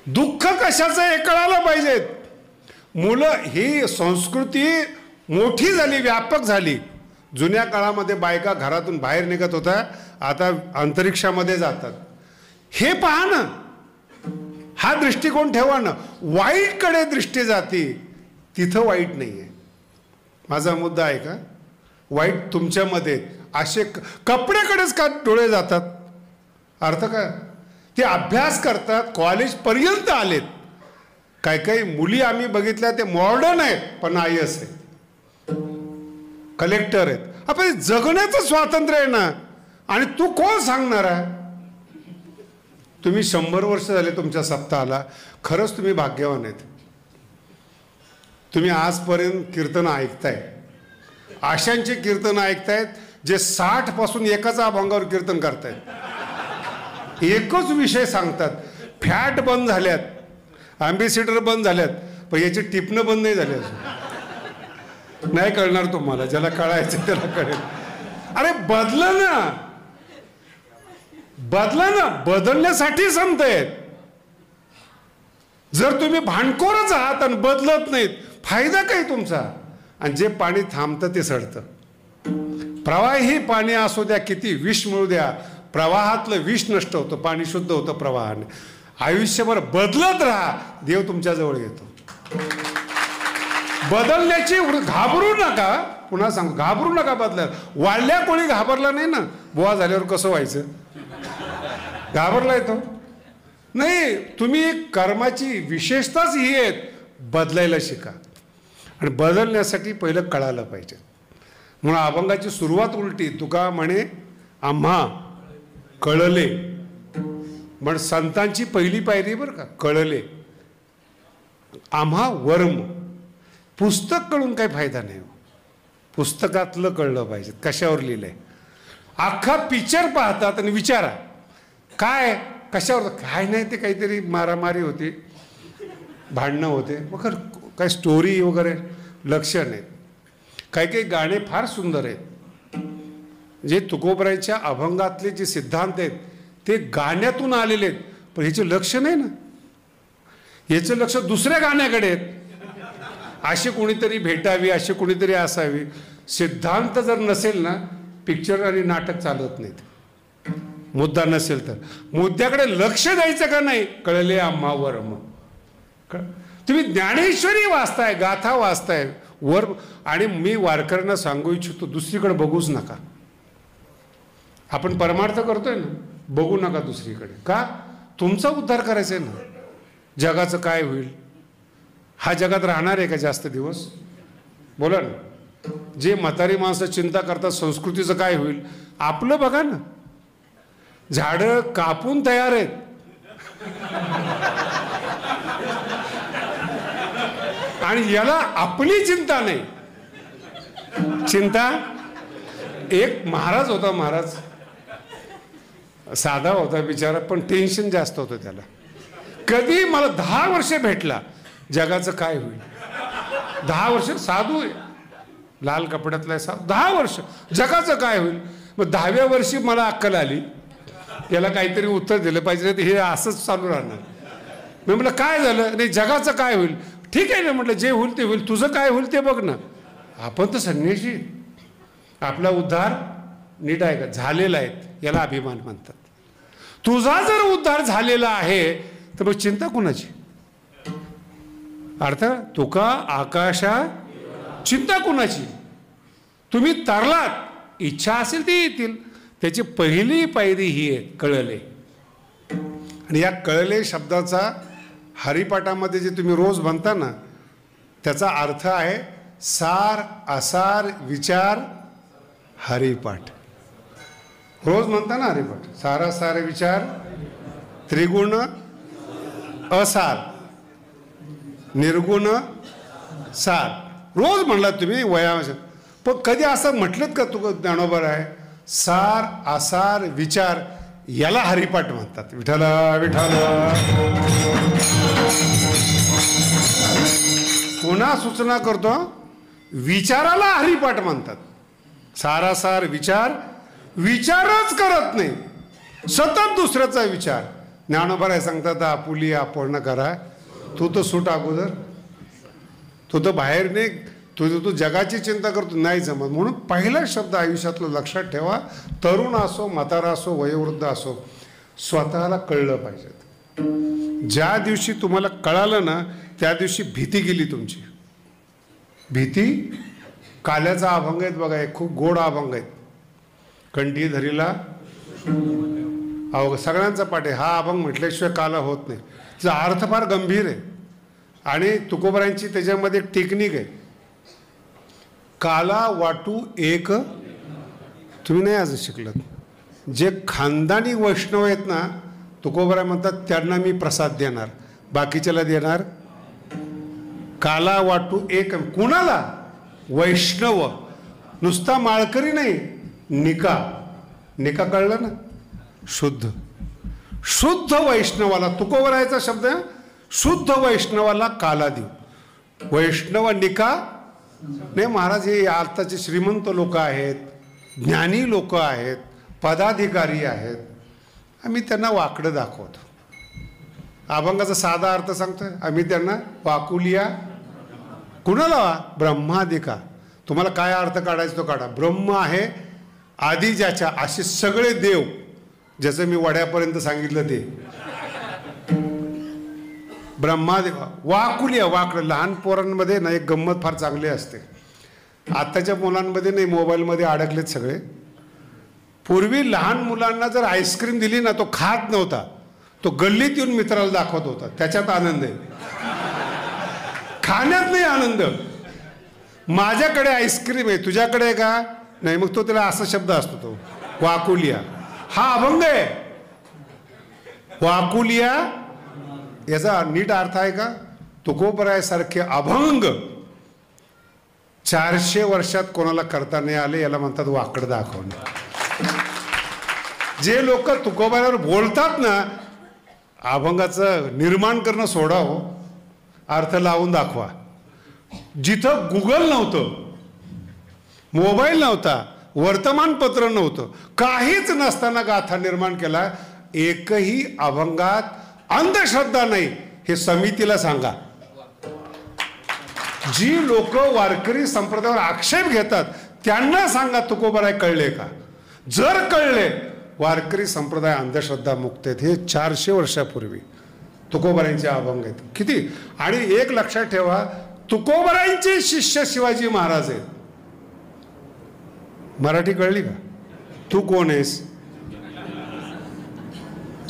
दुःख कशाचं हे कळायला पाहिजेत. मुलं ही संस्कृती मोठी झाली, व्यापक झाली. जुन्या काळामध्ये बायका घरातून बाहेर निघत होत्या, आता अंतरिक्षामध्ये जातात. हे पहा ना, हा दृष्टिकोन ठेवा ना. वाईटकडे दृष्टी जाती, तिथं वाईट नाही आहे. माझा मुद्दा आहे का, वाईट तुमच्यामध्ये. असे कपड्याकडेच का डोळे जातात, अर्थ काय. ते अभ्यास करतात, कॉलेजपर्यंत आलेत. काही मुली आम्ही बघितल्या ते मॉडर्न आहेत पण IAS आहेत, कलेक्टर आहेत. आपण जगण्याचं स्वातंत्र्य आहे ना, आणि तू कोण सांगणार आहे. तुम्ही 100 वर्ष झाले तुमच्या सप्ताहाला, खरंच तुम्ही भाग्यवान आहेत. तुम्ही आजपर्यंत कीर्तन ऐकताय, आशांचे कीर्तन ऐकतायत, जे 60 पासून एकाच अभंगावर कीर्तन करतायत, एकच विषय सांगतात. फॅट बंद झाल्यात, अँबॅसिडर बंद झाल्यात, पण याची टिपणं बंद नाही झाली अजून. नाही कळणार तुम्हाला, ज्याला कळायचं त्याला कळेल. अरे बदला ना, बदला ना. बदलण्यासाठी संत आहेत. जर तुम्ही भांडखोरच आहात आणि बदलत नाहीत, फायदा काय तुमचा. आणि जे पाणी थांबतं ते सडतं. प्रवाही पाणी असू द्या, किती विष मिळू द्या, प्रवाहातलं विष नष्ट होतं, पाणी शुद्ध होतं प्रवाहाने. आयुष्यभर बदलत राहा, देव तुमच्या जवळ येतो. बदलण्याची घाबरू नका. पुन्हा सांगू, घाबरू नका बदलायला. वाढल्या कोणी घाबरला नाही ना, बुवा झाल्यावर कसं व्हायचं, घाबरला येतो नाही. तुम्ही कर्माची विशेषताच ही आहे, बदलायला शिका. आणि बदलण्यासाठी पहिलं कळायला पाहिजे. म्हणून अभंगाची सुरुवात उलटी. तुका म्हणे आम्हा कळले. म्हण संतांची पहिली पायरी बरं का, कळले. आम्हा वर्म. पुस्तक कळून काही फायदा नाही. पुस्तकातलं कळलं पाहिजे कशावर लिहिलंय. अख्खा पिक्चर पाहतात आणि विचारा काय कशावर, काय नाही ते काहीतरी मारामारी होती, भांडणं होते, मग काय स्टोरी वगैरे लक्ष नाही. काही गाणे फार सुंदर आहेत. जे तुकोबरायच्या अभंगातले जे सिद्धांत आहेत ते गाण्यातून आलेले आहेत, पण ह्याचे लक्ष नाही ना. याचं लक्ष दुसऱ्या गाण्याकडे आहेत. अशी कोणीतरी भेटावी, अशी कोणीतरी असावी. सिद्धांत जर नसेल ना, पिक्चर आणि नाटक चालत नाहीत. मुद्दा नसेल तर मुद्द्याकडे लक्ष द्यायचं का नाही, कळले आम्हावर. मग तुम्ही ज्ञानेश्वरी वाचताय, गाथा वाचताय वर, आणि मी वारकऱ्यांना सांगू इच्छितो दुसरीकडे बघूच नका. आपण परमार्थ करतोय ना, बघू नका दुसरीकडे. का? तुमचा उद्धार करायचा आहे ना. जगाचं काय होईल? हा जगात राहणार आहे का जास्त दिवस? बोला ना. जे म्हातारी माणसं चिंता करतात संस्कृतीचं काय होईल, आपलं बघा ना. झाडं कापून तयार आहेत, आणि याला आपली चिंता नाही. चिंता. एक महाराज होता, महाराज साधा होता बिचारा, पण टेन्शन जास्त होतं त्याला. कधी मला 10 वर्ष भेटला, जगाचं काय होईल. 10 वर्ष साधू आहे, लाल कपड्यातला साधू, 10 वर्ष जगाचं काय होईल. मग 10व्या वर्षी मला अक्कल आली, याला काहीतरी उत्तर दिलं पाहिजे, हे असंच चालू राहणार. मी म्हटलं काय झालं? नाही, जगाचं काय होईल. ठीक आहे ना म्हटलं, जे होईल ते होईल, तुझं काय होईल ते बघ ना. आपण तर संन्यासी, आपला उद्धार नीट आहे का झालेला आहे, याला अभिमान म्हणतात. तुझा जर उद्धार झालेला आहे तर मग चिंता कुणाची. अर्थ तुका आकाशा चिंता कुणाची. तुम्ही तरलात, इच्छा असेल ती येतील. त्याची पहिली पायरी ही आहे, कळले. आणि या कळले शब्दाचा हरिपाठामध्ये जे तुम्ही रोज म्हणता ना, त्याचा अर्थ आहे सार असार विचार हरिपाठ. रोज म्हणता ना हरिपाठ, सार असार विचार, त्रिगुण असार, निर्गुण सार. रोज म्हणलात तुम्ही वया. पण कधी असं म्हटलं का तू ज्ञानोबा आहे सार आसार विचार, याला हरिपाठ म्हणतात. विठ्ठला विठ्ठला. पुन्हा सूचना करतो, विचाराला हरिपाठ म्हणतात. सारासार विचार, विचारच करत नाही, सतत दुसऱ्याचा विचार. ज्ञानोबा सांगतात आपुली आपण करा. तू तर सुट अगोदर, तू तर बाहेर नाही, तू जगाची चिंता करतो, नाही जमत. म्हणून पहिला शब्द आयुष्यातला लक्षात ठेवा. तरुण असो, म्हातारा असो, वयोवृद्ध असो, स्वतःला कळलं पाहिजे. ज्या दिवशी तुम्हाला कळालं ना, त्या दिवशी भीती गेली तुमची. भीती काल्याचा अभंग आहेत बघा, एक खूप गोड अभंग आहेत. कंठी धरीला अहो, सगळ्यांचा पाठ आहे हा अभंग. म्हटल्याशिवाय काला होत नाही. त्याचा अर्थ फार गंभीर आहे, आणि तुकोबरांची त्याच्यामध्ये एक टेक्निक आहे. काला वाटू एक, तुम्ही नाही आज शिकलात. जे खानदानी वैष्णव आहेत ना, तुकोबरा म्हणतात त्यांना मी प्रसाद देणार, बाकीच्याला देणार. काला वाटू एक, कुणाला? वैष्णव. नुसता माळकरी नाही, निका. निका कळलं ना, शुद्ध. शुद्ध वैष्णवाला, तुकोबरायचा शब्द आहे, शुद्ध वैष्णवाला काला देऊ. वैष्णव निका नाही. महाराज हे आताचे श्रीमंत लोक आहेत, ज्ञानी लोक आहेत, पदाधिकारी आहेत, आम्ही त्यांना वाकडं दाखवतो. अभंगाचा साधा अर्थ सांगतोय, आम्ही त्यांना वाकुलिया. कुणाला? ब्रह्मादिका. तुम्हाला काय अर्थ काढायचा तो काढा. ब्रह्म आहे आधी ज्याच्या, असे सगळे देव, ज्याचं मी वड्यापर्यंत सांगितलं ते ब्रह्मादेव. वाकुलिया, वाकडं. लहान पोरांमध्ये ना एक गंमत फार चांगली असते. आत्ताच्या मुलांमध्ये नाही, मोबाईलमध्ये अडकलेत सगळे. पूर्वी लहान मुलांना जर आईस्क्रीम दिली ना, तो खात नव्हता, तो गल्लीत येऊन मित्राला दाखवत होता. त्याच्यात आनंद आहे, खाण्यात नाही आनंद. माझ्याकडे आईस्क्रीम आहे, तुझ्याकडे आहे का? नाही. मग तो त्याला असा शब्द असतो, तो वाकुलिया. हा अभंग आहे. वाकुलिया याचा नीट अर्थ आहे का? तुकोबरायासारखे अभंग 400 वर्षात कोणाला करता नाही आले, याला म्हणतात वाकड दाखवणे. जे लोक तुकोबरावर बोलतात ना, अभंगाचं निर्माण करणं सोडावं, अर्थ लावून दाखवा. जिथं गुगल नव्हतं, मोबाईल नव्हता, वर्तमानपत्र नव्हतं, काहीच नसताना गाथा निर्माण केला. एकही अभंगात अंधश्रद्धा नाही, हे समितीला सांगा. जी लोक वारकरी संप्रदायावर आक्षेप घेतात त्यांना सांगा तुकोबराय कळले का? जर कळले, वारकरी संप्रदाय अंधश्रद्धा मुक्त आहेत. हे 400 वर्षापूर्वी तुकोबारायांचे अभंग आहेत. किती. आणि एक लक्षात ठेवा, तुकोबारायांचे शिष्य शिवाजी महाराज आहेत. मराठी कळली का? तू कोण आहेस?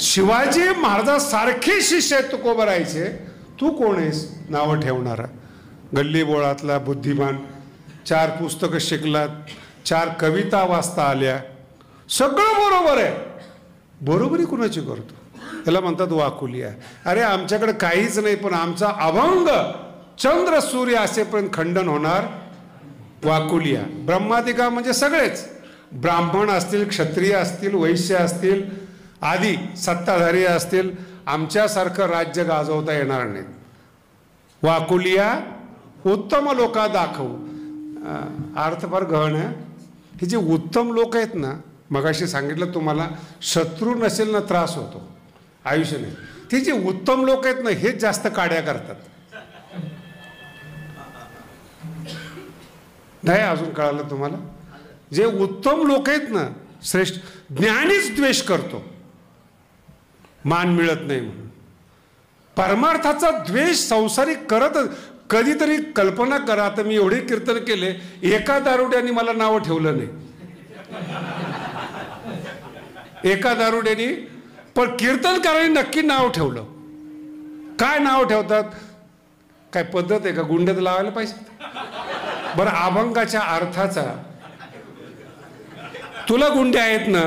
शिवाजी महाराजांसारखे शिष्य आहेत तुकोबारायचे. तू कोण आहेस नावं ठेवणारा? गल्ली बोळातला बुद्धिमान, 4 पुस्तकं शिकलात, 4 कविता वाचता आल्या, सगळं बरोबर आहे. बरोबरी कुणाची करतो? त्याला म्हणतात वाकुलिया. अरे आमच्याकडे काहीच नाही, पण आमचा अभंग चंद्र सूर्य असेपर्यंत खंडन होणार. वाकुलिया. ब्रह्मादिका म्हणजे सगळेच, ब्राह्मण असतील, क्षत्रिय असतील, वैश्य असतील, आदी सत्ताधारी असतील, आमच्यासारखं राज्य गाजवता येणार नाहीत. वाकुलिया उत्तम लोका दाखवू. अर्थ फार गहन आहे. हे जे उत्तम लोक आहेत ना, मगाशी सांगितलं तुम्हाला, शत्रू नसेल ना त्रास होतो, आयुष्य नाही. ते जे उत्तम लोक आहेत ना, हेच जास्त काड्या करतात. नाही अजून कळालं तुम्हाला? जे उत्तम लोक आहेत ना, श्रेष्ठ, ज्ञानीच द्वेष करतो, मान मिळत नाही म्हणून. परमार्थाचा द्वेष संसारिक करत. कधीतरी कल्पना करा, आता मी एवढे कीर्तन केले, एका दारुड्याने मला नाव ठेवलं नाही. एका दारुड्याने, पण कीर्तनकारांनी नक्की नाव ठेवलं. काय नाव ठेवतात? काय पद्धत आहे का? गुंड लावायला पाहिजे. बरं, अभंगाच्या अर्थाचा तुला गुंडे आहेत ना,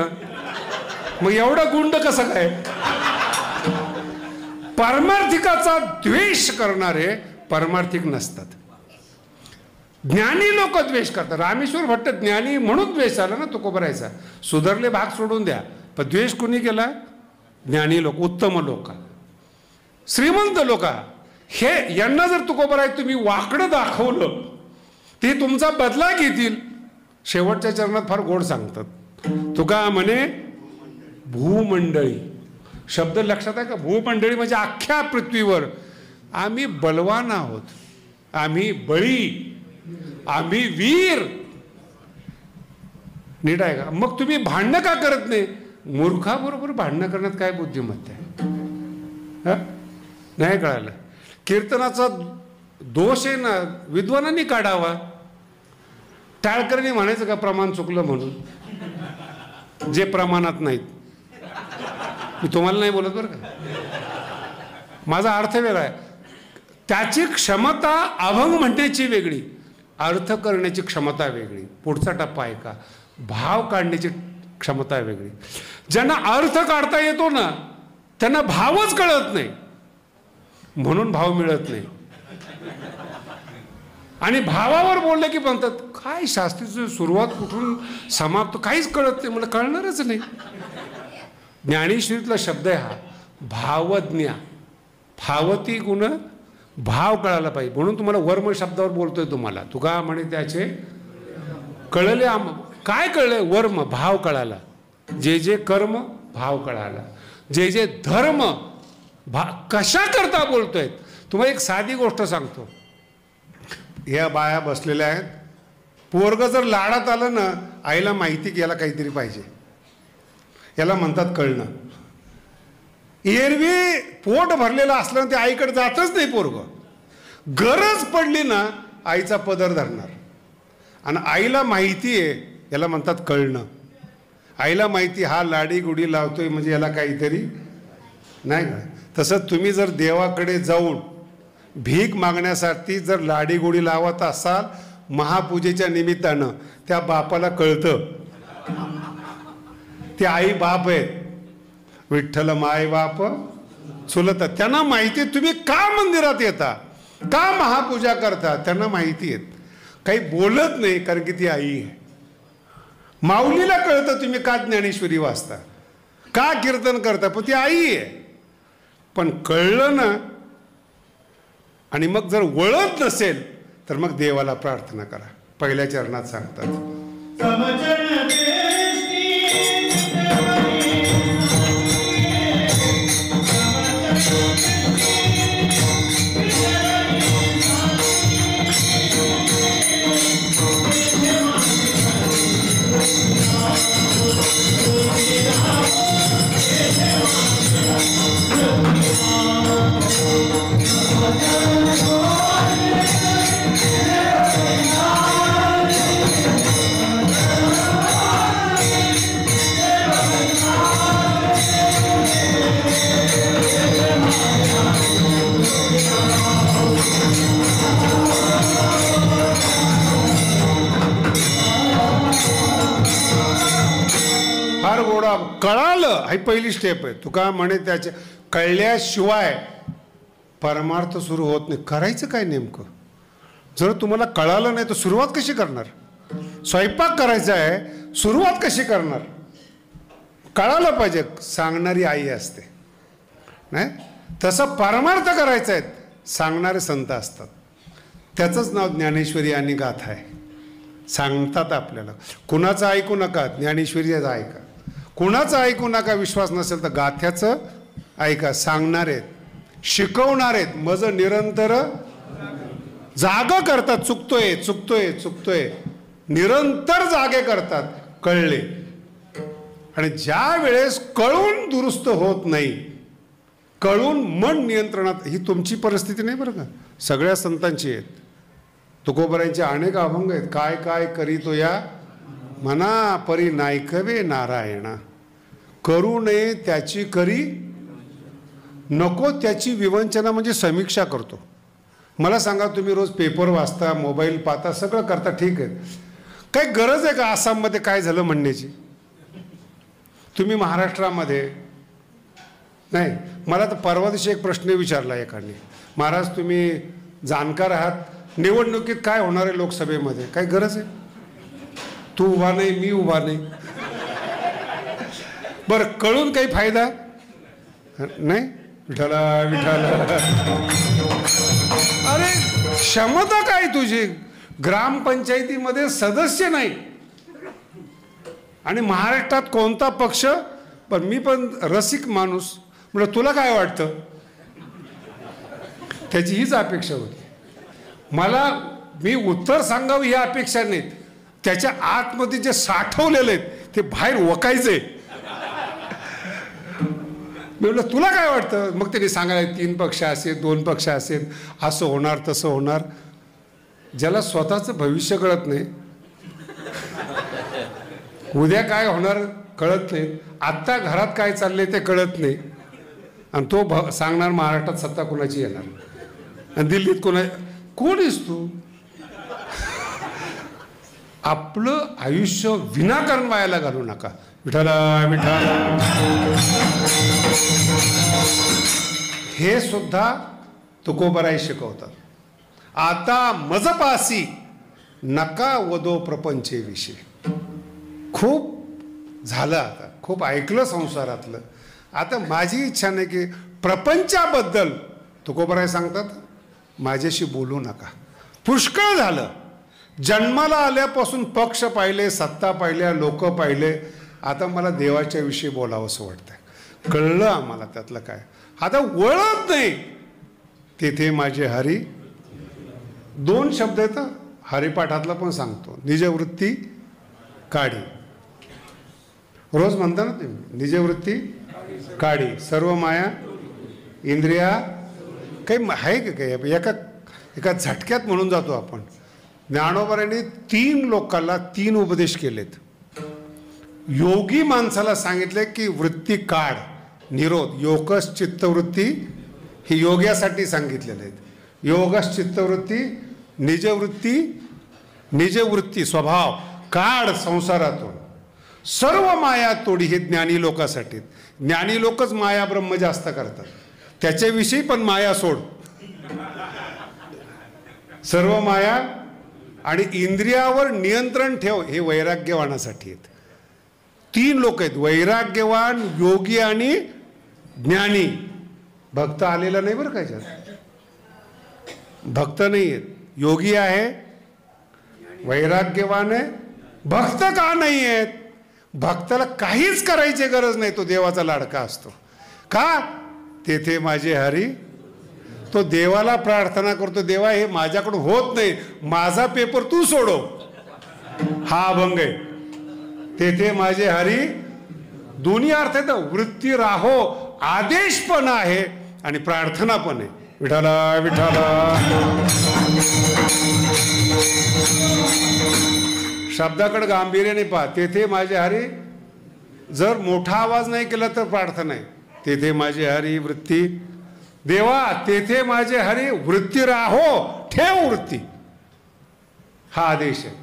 मग एवढा गुंड कसं काय? पारमार्थिकाचा द्वेष करणारे परमार्थिक नसतात. ज्ञानी लोक द्वेष करतात. रामेश्वर भट्ट ज्ञानी म्हणून द्वेष आला ना तुकोबारायचा. सुधारले भाग सोडून द्या, पण द्वेष कुणी केला? ज्ञानी लोक, उत्तम लोक, श्रीमंत लोक. हे यांना जर तुकोबाराय तुम्ही वाकडं दाखवलं, ते तुमचा बदला घेतील. शेवटच्या चरणात फार गोड सांगतात. तुका म्हणे भूमंडळी. शब्द लक्षात आहे का? भूमंडळी म्हणजे अख्ख्या पृथ्वीवर आम्ही बलवान आहोत, आम्ही बळी, आम्ही वीर. नीट आहे का? मग तुम्ही भांडणं का करत नाही? मूर्खाबरोबर भांडणं करण्यात काय बुद्धिमत्ता आहे? नाही कळालं? कीर्तनाचा दोष आहे ना, विद्वानांनी काढावा. टाळकरणी म्हणायचं का प्रमाण चुकलं म्हणून? जे प्रमाणात नाहीत. मी तुम्हाला नाही बोलत बरं का, माझा अर्थ वेगळा आहे. त्याची क्षमता अभंग म्हणण्याची वेगळी, अर्थ करण्याची क्षमता वेगळी. पुढचा टप्पा आहे का? भाव काढण्याची क्षमता वेगळी. ज्यांना अर्थ काढता येतो ना, त्यांना भावच कळत नाही, म्हणून भाव मिळत नाही. आणि भावावर बोललं की म्हणतात काय शास्त्रीची सुरुवात कुठून समाप्त काहीच कळत नाही. मला कळणारच नाही. ज्ञानेश्वरीतला शब्द आहे हा, भावज्ञा. भावती गुण, भाव कळायला पाहिजे. म्हणून तुम्हाला वर्म शब्दावर बोलतोय तुम्हाला. तुका म्हणे त्याचे कळले. काय कळले? वर्म, भाव कळाला. जे जे कर्म, भाव कळाला. जे जे धर्म, कशा करता बोलतोय. तुम्हाला एक साधी गोष्ट सांगतो. या बाया बसलेल्या आहेत. पोरग जर लाडात आलं ना, आईला माहिती की याला काहीतरी पाहिजे. याला म्हणतात कळणं. एरवी पोट भरलेलं असलं ना, ते आईकडे जातच नाही पोरग. गरज पडली ना, आईचा पदर धरणार. आणि आईला माहिती आहे, याला म्हणतात कळणं. आईला माहिती हा लाडी गुडी लावतोय म्हणजे याला काहीतरी नाही का. तसं तुम्ही जर देवाकडे जाऊन भीक मागण्यासाठी जर लाडी गोडी लावत असाल महापूजेच्या निमित्तानं, त्या बापाला कळतं ते आई बाप आहेत. विठ्ठल माय बाप चुलत. त्यांना माहिती तुम्ही का मंदिरात येता, का महापूजा करता, त्यांना माहिती आहेत. काही बोलत नाही कारण की ती आई आहे. माऊलीला कळतं तुम्ही का ज्ञानेश्वरी वाचता, का कीर्तन करता, पण ती आई आहे. पण कळलं ना, आणि मग जर वळत नसेल तर मग देवाला प्रार्थना करा. पहिल्या चरणात सांगतात Yeah. एवढा कळालं, ही पहिली स्टेप आहे. तुका म्हणे त्याच्या कळल्याशिवाय परमार्थ सुरू होत नाही. करायचं काय नेमकं? जर तुम्हाला कळालं नाही तर सुरुवात कशी करणार? स्वयंपाक करायचा आहे, सुरुवात कशी करणार? कळालं पाहिजे. सांगणारी आई असते नाही, तसं परमार्थ करायचं आहे सांगणारे संत असतात. त्याचंच नाव ज्ञानेश्वरी आणि गाथा आहे. सांगतात आपल्याला, कुणाचं ऐकू नका, ज्ञानेश्वरीचं ऐका. कुणाचं ऐकू नका, विश्वास नसेल तर गाथ्याचं ऐका. सांगणार आहेत, शिकवणार आहेत, मज निरंतर जागा करतात. चुकतोय चुकतोय चुकतोय निरंतर जागे करतात. कळले. आणि ज्या वेळेस कळून दुरुस्त होत नाही, कळून मन नियंत्रणात, ही तुमची परिस्थिती नाही बरं का, सगळ्या संतांची आहेत. तुकोबरायांचे अनेक अभंग आहेत. काय काय करीतो या मना परी नायकवे नारायणा, करू नये त्याची करी नको त्याची विवंचना. म्हणजे समीक्षा करतो. मला सांगा, तुम्ही रोज पेपर वाचता, मोबाईल पाहता, सगळं करता, ठीक आहे, काही गरज आहे का आसाममध्ये काय झालं म्हणण्याची? तुम्ही महाराष्ट्रामध्ये नाही. मला तर परवा दिवशी एक प्रश्न विचारला एकाने, महाराज तुम्ही जाणकार आहात, निवडणुकीत काय होणार आहे लोकसभेमध्ये, काय गरज आहे? तू उभा नाही, मी उभा नाही, बरं कळून काही फायदा नाही? विठाला विठाला. अरे क्षमता काय तुझी? ग्रामपंचायतीमध्ये सदस्य नाही. आणि महाराष्ट्रात कोणता पक्ष? पण मी पण रसिक माणूस, म्हणजे तुला काय वाटतं? त्याची हीच अपेक्षा होती मला. मी उत्तर सांगावं ही अपेक्षा नाहीत, त्याच्या आतमध्ये जे साठवलेले आहेत ते बाहेर वकायचे. मी म्हटलं तुला काय वाटतं? मग त्यांनी सांगायला 3 पक्ष असेल, 2 पक्ष असेल, असं होणार तसं होणार. ज्याला स्वतःचं भविष्य कळत नाही, उद्या काय होणार कळत नाही, आत्ता घरात काय चाललंय ते कळत नाही, आणि तो सांगणार महाराष्ट्रात सत्ता कोणाची येणार आणि दिल्लीत कोण आहेस तू? आपलं आयुष्य विनाकारण वायाला घालू नका. विठाला विठाला. हे सुद्धा तुकोबराय शिकवतात. आता मजपासी नका वदो प्रपंचे विषय. खूप झालं, आता खूप ऐकलं संसारातलं. आता माझी इच्छा नाही की प्रपंचाबद्दल, तुकोबराय सांगतात माझ्याशी बोलू नका. पुष्कळ झालं. जन्माला आल्यापासून पक्ष पाहिले, सत्ता पाहिल्या, लोक पाहिले. आता मला देवाच्या विषयी बोलावं असं वाटतंय. कळलं आम्हाला त्यातलं काय. आता वळत नाही. तेथे माझे हरी. 2 शब्द येतं हरिपाठातला पण सांगतो. निजवृत्ती काढी. रोज म्हणता ना तुम्ही, निजवृत्ती काढी सर्व माया इंद्रिया. काही आहे का काही? एका झटक्यात म्हणून जातो आपण. ज्ञानोबांनी 3 लोकांना 3 उपदेश केलेत. योगी माणसाला सांगितले की वृत्ती काढ, निरोध. योगस चित्तवृत्ती ही योग्यासाठी सांगितलेले आहेत. योगस चित्तवृत्ती, निजवृत्ती स्वभाव काढ संसारातून. सर्व माया तोडी हे ज्ञानी लोकांसाठी. ज्ञानी लोकच माया ब्रह्म जास्त करतात. त्याच्याविषयी पण माया सोड. सर्व माया आणि इंद्रियावर नियंत्रण ठेव हे वैराग्यवानासाठी आहेत. 3 लोक आहेत, वैराग्यवान, योगी आणि ज्ञानी. भक्त आलेला नाही बरं काय, भक्त नाही आहेत. योगी आहे, वैराग्यवान आहे. भक्त का नाही आहेत? भक्ताला काहीच करायची गरज नाही, तो देवाचा लाडका असतो. का? तेथे माझे हरी. तो देवाला प्रार्थना करतो, देवा हे माझ्याकडून होत नाही, माझा पेपर तू सोडव. हा अभंग आहे. तेथे माझे हरी. दोन्ही अर्थ आहेत. वृत्ती राहो, आदेश पण आहे आणि प्रार्थना पण आहे. विठाला विठाला. शब्दाकडे गांभीर्याने पहा. तेथे माझे हरी. जर मोठा आवाज नाही केला तर प्रार्थना आहे. तेथे माझे हरी वृत्ती. देवा तेथे माझे हरी वृत्ती राहो, ठेव वृत्ती. हा आदेश आहे.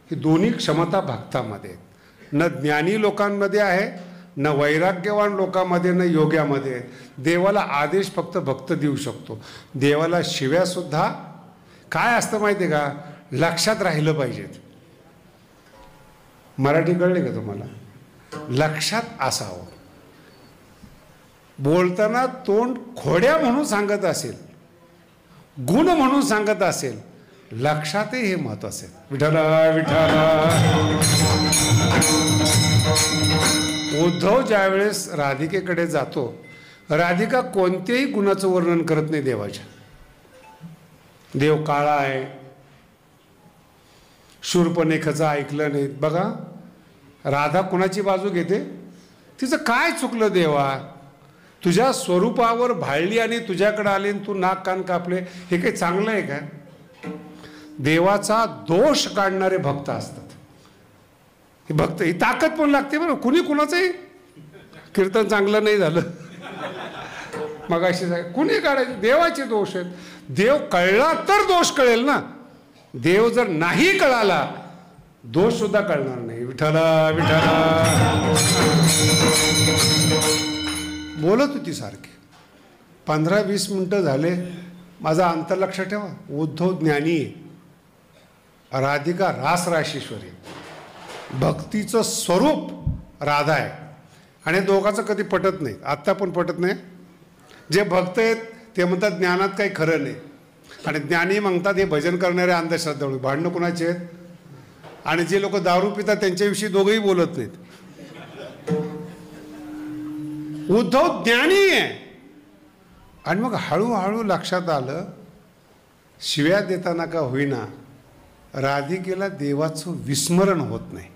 ही दोन्ही क्षमता भक्तामध्ये आहेत. न ज्ञानी लोकांमध्ये आहे न वैराग्यवान लोकांमध्ये न योग्यामध्ये. देवाला आदेश फक्त भक्त देऊ शकतो. देवाला शिव्यासुद्धा काय असतं माहिती आहे का, लक्षात राहिलं पाहिजेत. मराठी कळले का तुम्हाला? लक्षात असावं. बोलताना तोंड खोड्या म्हणून सांगत असेल, गुण म्हणून सांगत असेल, लक्षातही हे महत्वाचं आहे. विठ्ठला विठ्ठला. उद्धव ज्यावेळेस राधिकेकडे जातो, राधिका कोणत्याही गुणाचं वर्णन करत नाही देवाच्या. देव काळा आहे, शूर्पणखेचं ऐकलं नाही. बघा राधा कुणाची बाजू घेते? तिचं काय चुकलं देवा? तुझ्या स्वरूपावर भाळली आणि तुझ्याकडे आली आणि तू नाक कान कापले, हे काही चांगलं आहे का? देवाचा दोष काढणारे भक्त असतात. हे भक्त, ही ताकद पण लागते बरं. कुणी कुणाचंही कीर्तन चांगलं नाही झालं मग अशी कुणी काढायचे? देवाचे दोष आहेत. देव कळला तर दोष कळेल ना. देव जर नाही कळाला, दोष सुद्धा कळणार नाही. विठ्ठला विठ्ठला. बोलत होती सारखी. 15-20 मिनटं झाले. माझा अंतर लक्षात ठेवा. उद्धव ज्ञानी आहे, राधिका रासराशीश्वरी. भक्तीचं स्वरूप राधा आहे. आणि दोघांचं कधी पटत नाही. आत्ता पण पटत नाही. जे भक्त आहेत ते म्हणतात ज्ञानात काही खरं नाही, आणि ज्ञानी म्हणतात हे भजन करणारे अंधश्रद्धाळू. भांडणं कुणाचे आहेत? आणि जे लोक दारू पितात त्यांच्याविषयी दोघंही बोलत नाहीत. उद्धव ज्ञानी आहे. आणि मग हळूहळू लक्षात आलं, शिव्या देताना का होईना राधिकेला देवाचं विस्मरण होत नाही,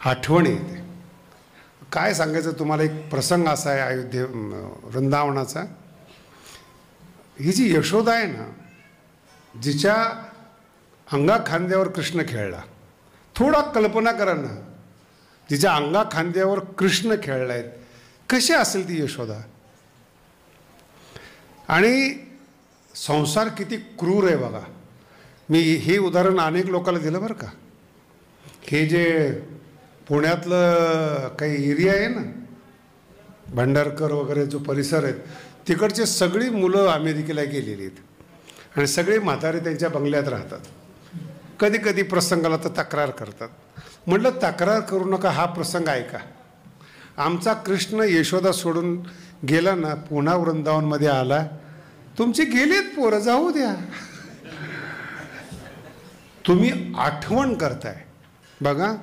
आठवण येते. काय सांगायचं तुम्हाला, एक प्रसंग असा आहे अयोध्ये वृंदावनाचा. ही जी यशोदा आहे ना, जिच्या अंगा खांद्यावर कृष्ण खेळला. थोडा कल्पना करा ना, जिच्या अंगा खांद्यावर कृष्ण खेळलाय, कशी असेल ती यशोदा? आणि संसार किती क्रूर आहे बघा. मी हे उदाहरण अनेक लोकांना दिलं बरं का. हे जे पुण्यातलं काही एरिया आहे ना, भंडारकर वगैरे जो परिसर आहे, तिकडचे सगळी मुलं अमेरिकेला गेलेली आहेत आणि सगळे म्हातारे त्यांच्या बंगल्यात राहतात. कधी कधी प्रसंगाला तर तक्रार करतात. म्हटलं तक्रार करू नका, हा प्रसंग ऐका. आमचा कृष्ण यशोदा सोडून गेला ना, पुन्हा वृंदावनमध्ये आला. तुमचे गेलेत पोरं, जाऊ द्या. तुम्ही आठवण करताय बघा.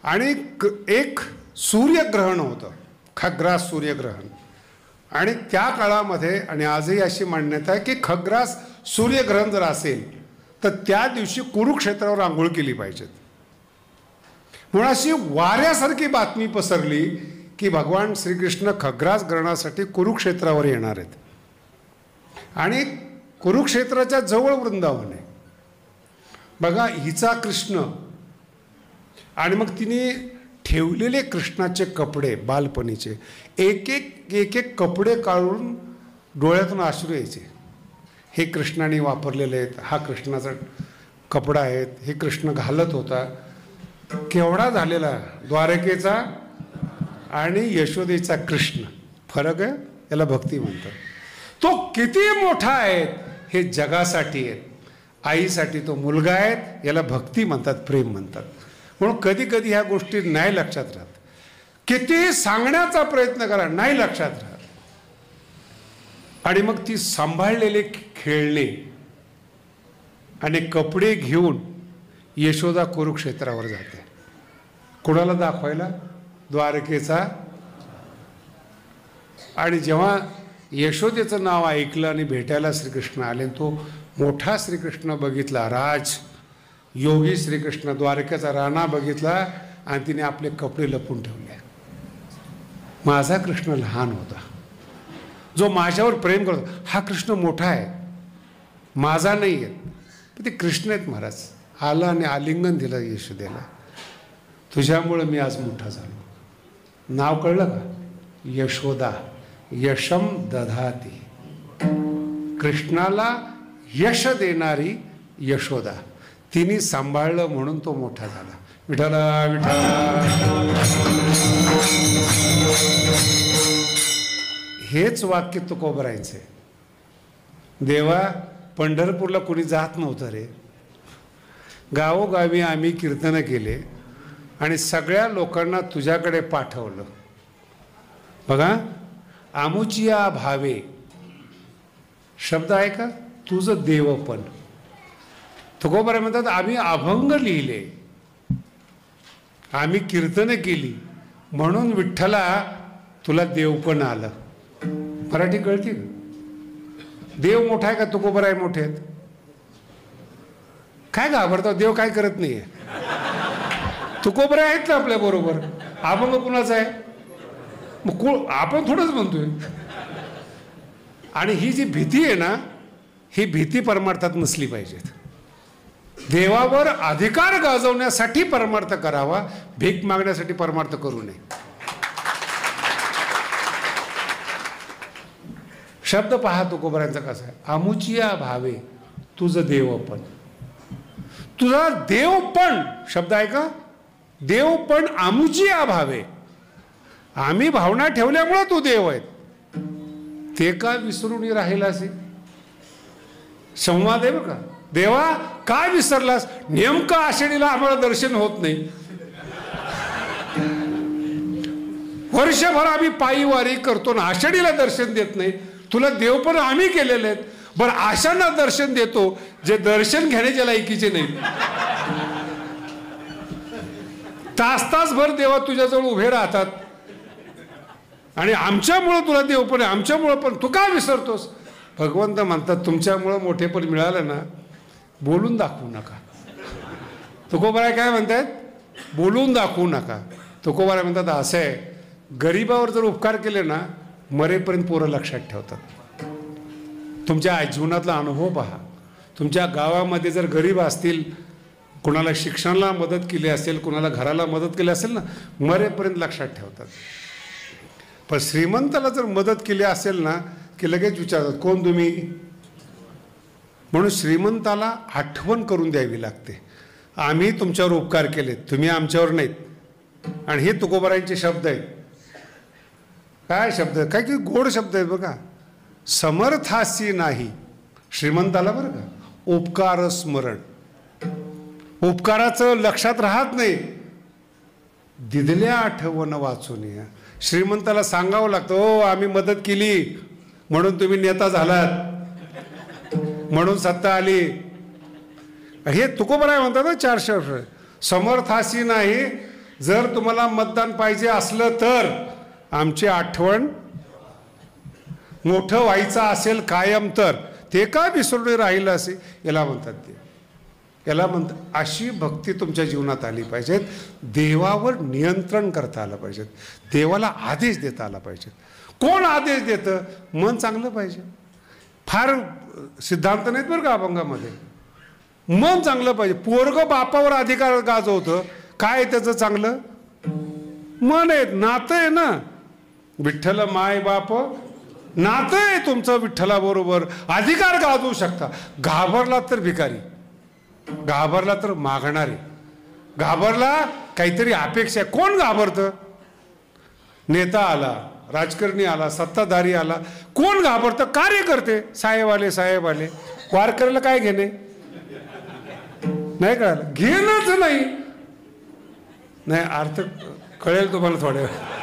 आणि एक सूर्यग्रहण होतं, खग्रास सूर्यग्रहण. आणि त्या काळामध्ये, आणि आजही अशी मान्यता आहे की खग्रास सूर्यग्रहण जर असेल तर त्या दिवशी कुरुक्षेत्रावर आंघोळ केली पाहिजेत. म्हणून अशी वाऱ्यासारखी बातमी पसरली की भगवान श्रीकृष्ण खग्रास ग्रहणासाठी कुरुक्षेत्रावर येणार आहेत. आणि कुरुक्षेत्राच्या जवळ वृंदावन आहे बघा. हिचा कृष्ण, आणि मग तिने ठेवलेले कृष्णाचे कपडे बालपणीचे एक एक कपडे काढून डोळ्यातून अश्रू यायचे. हे कृष्णाने वापरलेले आहेत, हा कृष्णाचा कपडा आहेत, हे कृष्ण घालत होता. केवढा झालेला द्वारकेचा आणि यशोदेचा कृष्ण, फरक आहे. याला भक्ती म्हणतात. तो किती मोठा आहे हे जगासाठी आहे. आईसाठी तो मुलगा आहे, याला भक्ती म्हणतात, प्रेम म्हणतात. म्हणून कधी कधी ह्या गोष्टी नाही लक्षात राहत. किती सांगण्याचा प्रयत्न करा, नाही लक्षात राहत. आणि मग ती सांभाळलेले खेळणे आणि कपडे घेऊन यशोदा कुरुक्षेत्रावर जाते. कुणाला दाखवायला? द्वारकेचा. आणि जेव्हा यशोदेचं नाव ऐकलं आणि भेटायला श्रीकृष्ण आले, तो मोठा श्रीकृष्ण बघितला, राज योगी श्रीकृष्ण, द्वारकेचा राणा बघितला, आणि तिने आपले कपडे लपून ठेवले. माझा कृष्ण लहान होता, जो माझ्यावर प्रेम करतो. हा कृष्ण मोठा आहे, माझा नाही आहे. पण ते कृष्ण आहेत महाराज. आला आणि आलिंगन दिलं यशोदेला. तुझ्यामुळं मी आज मोठा झालो. नाव कळलं का? यशोदा. यशम दधाती. कृष्णाला यश देणारी यशोदा. तिने सांभाळलं म्हणून तो मोठा झाला. विठ्ठला विठ्ठला. हेच वाक्य तुकोबरायचं आहे. देवा, पंढरपूरला कोणी जात नव्हतं रे. गावोगावी आम्ही कीर्तनं केले आणि सगळ्या लोकांना तुझ्याकडे पाठवलं. बघा, आमुचिया भावे शब्द आहे का, तुझं देवपण. तुकोबराय म्हणतात आम्ही अभंग लिहिले, आम्ही कीर्तनं केली म्हणून विठ्ठला तुला देवपण आलं. मराठी कळते का? देव मोठा आहे का तुकोबराय मोठे आहेत? काय घाबरतो? देव काय करत नाहीये. तुकोबराय आहेत ना आपल्या बरोबर. अभंग कुणाचा आहे? मग आपण थोडंच म्हणतोय. आणि ही जी भीती आहे ना, ही भीती परमार्थात नसली पाहिजेत. देवावर अधिकार गाजवण्यासाठी परमार्थ करावा, भीक मागण्यासाठी परमार्थ करू नये. शब्द पहा तुकोबरायांचा कसा आहे. आमुचिया भावे तुझं देवपण. तुझा देवपण शब्द आहे का, देवपण आमुचिया भावे. आम्ही भावना ठेवल्यामुळे तू देव आहे, ते का विसरून राहिला असे. संवाद आहे बरं का. देवा काय विसरलास? नेमकं आषाढीला आम्हाला दर्शन होत नाही. वर्षभर आम्ही पायी वारी करतो ना, आषाढीला दर्शन देत नाही. तुला देवपण आम्ही केलेले आहेत. बरं, आशांना दर्शन देतो जे दर्शन घेण्याच्या लायकीचे नाही. तासभर देवा तुझ्याजवळ उभे राहतात आणि आमच्यामुळं तुला देवपण आहे, आमच्यामुळं पण तू का विसरतोस? भगवंत म्हणतात तुमच्यामुळं मोठेपण मिळालं ना, बोलून दाखवू नका. तुकोबराय काय म्हणतात? बोलून दाखवू नका. तुकोबराय म्हणतात असं आहे, गरिबावर जर उपकार केले ना, मरेपर्यंत पोरं लक्षात ठेवतात. तुमच्या जीवनातला अनुभव पहा. तुमच्या गावामध्ये जर गरीब असतील, कुणाला शिक्षणाला मदत केली असेल, कुणाला घराला मदत केली असेल ना, मरेपर्यंत लक्षात ठेवतात. पण श्रीमंताला जर मदत केली असेल ना, की लगेच विचारतात कोण तुम्ही. म्हणून श्रीमंताला आठवण करून द्यावी लागते, आम्ही तुमच्यावर उपकार केलेत, तुम्ही आमच्यावर नाहीत. आणि हे तुकोबरायांचे शब्द आहेत. काय शब्द, काय की गोड शब्द आहेत बघा. समर्थासी नाही श्रीमंताला बरं का, उपकार स्मरण. उपकाराचं लक्षात राहत नाही, दिदल्या आठवण वाचून या. श्रीमंताला सांगावं लागतं, हो आम्ही मदत केली म्हणून तुम्ही नेता झालात, म्हणून सत्ता आली. हे तुकोबराय म्हणतात ना 400 वर्ष. समर्थासी नाही, जर तुम्हाला मतदान पाहिजे असलं तर आमची आठवण, मोठं व्हायचं असेल कायम तर ते का विसरून राहिलं असे, याला म्हणतात ते. याला म्हणतात अशी भक्ती तुमच्या जीवनात आली पाहिजे. देवावर नियंत्रण करता आलं पाहिजे, देवाला आदेश देता आला पाहिजे. कोण आदेश देतं? मन चांगलं पाहिजे. फार सिद्धांत नाहीत बरं का अभंगामध्ये. मन चांगलं पाहिजे. पोरगं बापावर अधिकार गाजवतं, काय त्याचं चांगलं मन आहे, नातं आहे ना. विठ्ठल माय बाप नातं आहे तुमचं विठ्ठला बरोबर, अधिकार गाजवू शकता. घाबरला तर भिकारी, घाबरला तर मागणारे, घाबरला काहीतरी अपेक्षा. कोण घाबरतं? नेता आला, राजकारणी आला, सत्ताधारी आला, कोण घाबरतं? कार्यकर्ते, साहेब आले, साहेब आले. वारकऱ्याला काय घेणे? नाही कळालं, घेणंच नाही. नाही अर्थ कळेल तुम्हाला थोड्या वेळ.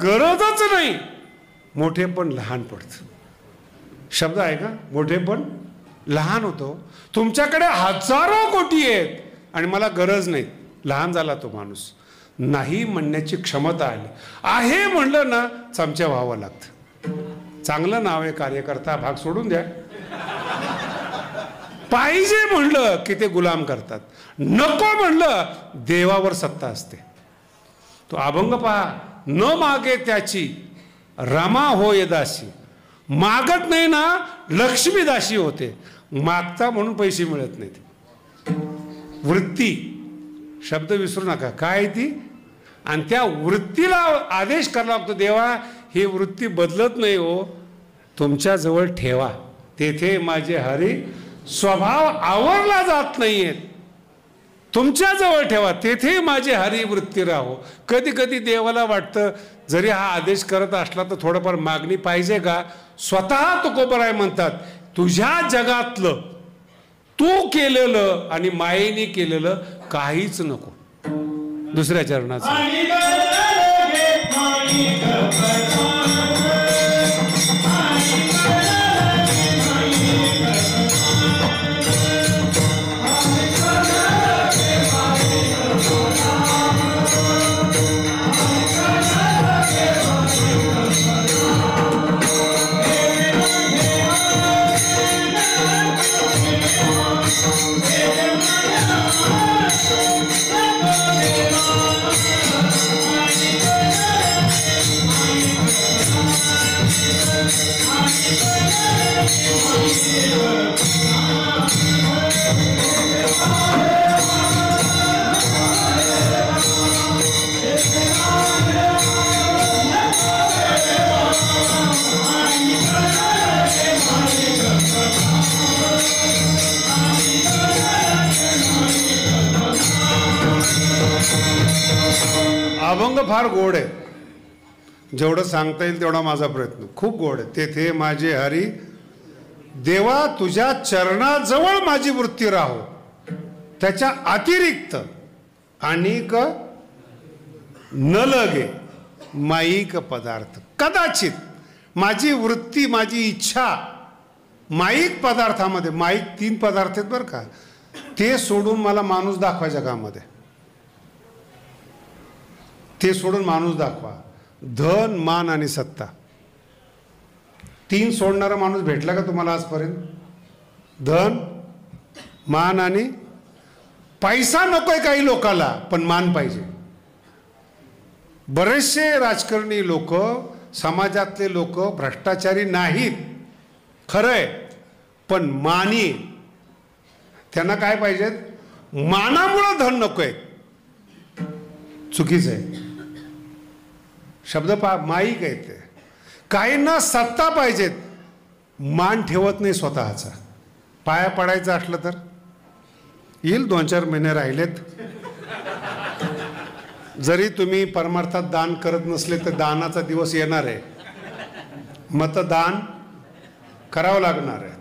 गरजच नाही. मोठेपण लहान पडतं. शब्द आहे का, मोठेपण लहान होतो. तुमच्याकडे हजारो कोटी आहेत आणि मला गरज नाही. लहान झाला तो माणूस. नाही म्हणण्याची क्षमता आली. आहे म्हणलं ना चमच्या व्हावं लागतं. चांगलं नाव आहे कार्यकर्ता, भाग सोडून द्या. पाहिजे म्हणलं की ते गुलाम करतात, नको म्हणलं देवावर सत्ता असते. तो अभंग पहा. न मागे त्याची रमा होय दासी. मागत नाही ना लक्ष्मी दासी होते. मागता म्हणून पैसे मिळत नाहीत. वृत्ती शब्द विसरू नका, काय ती. आणि त्या वृत्तीला आदेश करावा लागतो. देवा ही वृत्ती बदलत नाही हो, तुमच्याजवळ ठेवा, तेथे माझे हरी स्वभाव आवरला जात नाहीये. तुमच्याजवळ ठेवा, तेथे माझे हरी वृत्ती राहो. कधी कधी देवाला वाटतं जरी हा आदेश करत असला तर थोडंफार मागणी पाहिजे का. स्वतः तुकोबराय म्हणतात, तुझ्या जगातलं तू केलेलं आणि मायेने केलेलं काहीच नको. दुसऱ्या चरणाचं अभंग फार गोड आहे. जेवढं सांगता येईल तेवढा माझा प्रयत्न. खूप गोड आहे. तेथे माझे हरी देवा तुझ्या चरणाजवळ माझी वृत्ती राहो. त्याच्या अतिरिक्त अनेक न लगे माईक पदार्थ. कदाचित माझी वृत्ती, माझी इच्छा माईक पदार्थामध्ये, माईक 3 पदार्थ आहेत बरं का, ते सोडून मला माणूस दाखवा जगामध्ये. ते सोडून माणूस दाखवा. धन, मान आणि सत्ता, 3 सोडणारा माणूस भेटला का तुम्हाला आजपर्यंत? धन, मान आणि पैसा नकोय काही लोकाला, पण मान पाहिजे. बरेचसे राजकारणी लोक, समाजातले लोक भ्रष्टाचारी नाहीत खरंय, पण मानी. त्यांना काय पाहिजेत? मानामुळं धन नकोय. चुकीचं आहे. शब्द माईक आहे ते. काहींना सत्ता पाहिजेत, मान ठेवत नाही स्वतःचा. पाया पडायचं असलं तर येईल, 2-4 महिने राहिलेत. जरी तुम्ही परमार्थात दान करत नसले तर दानाचा दिवस येणार आहे. मतदान करावं लागणार आहे.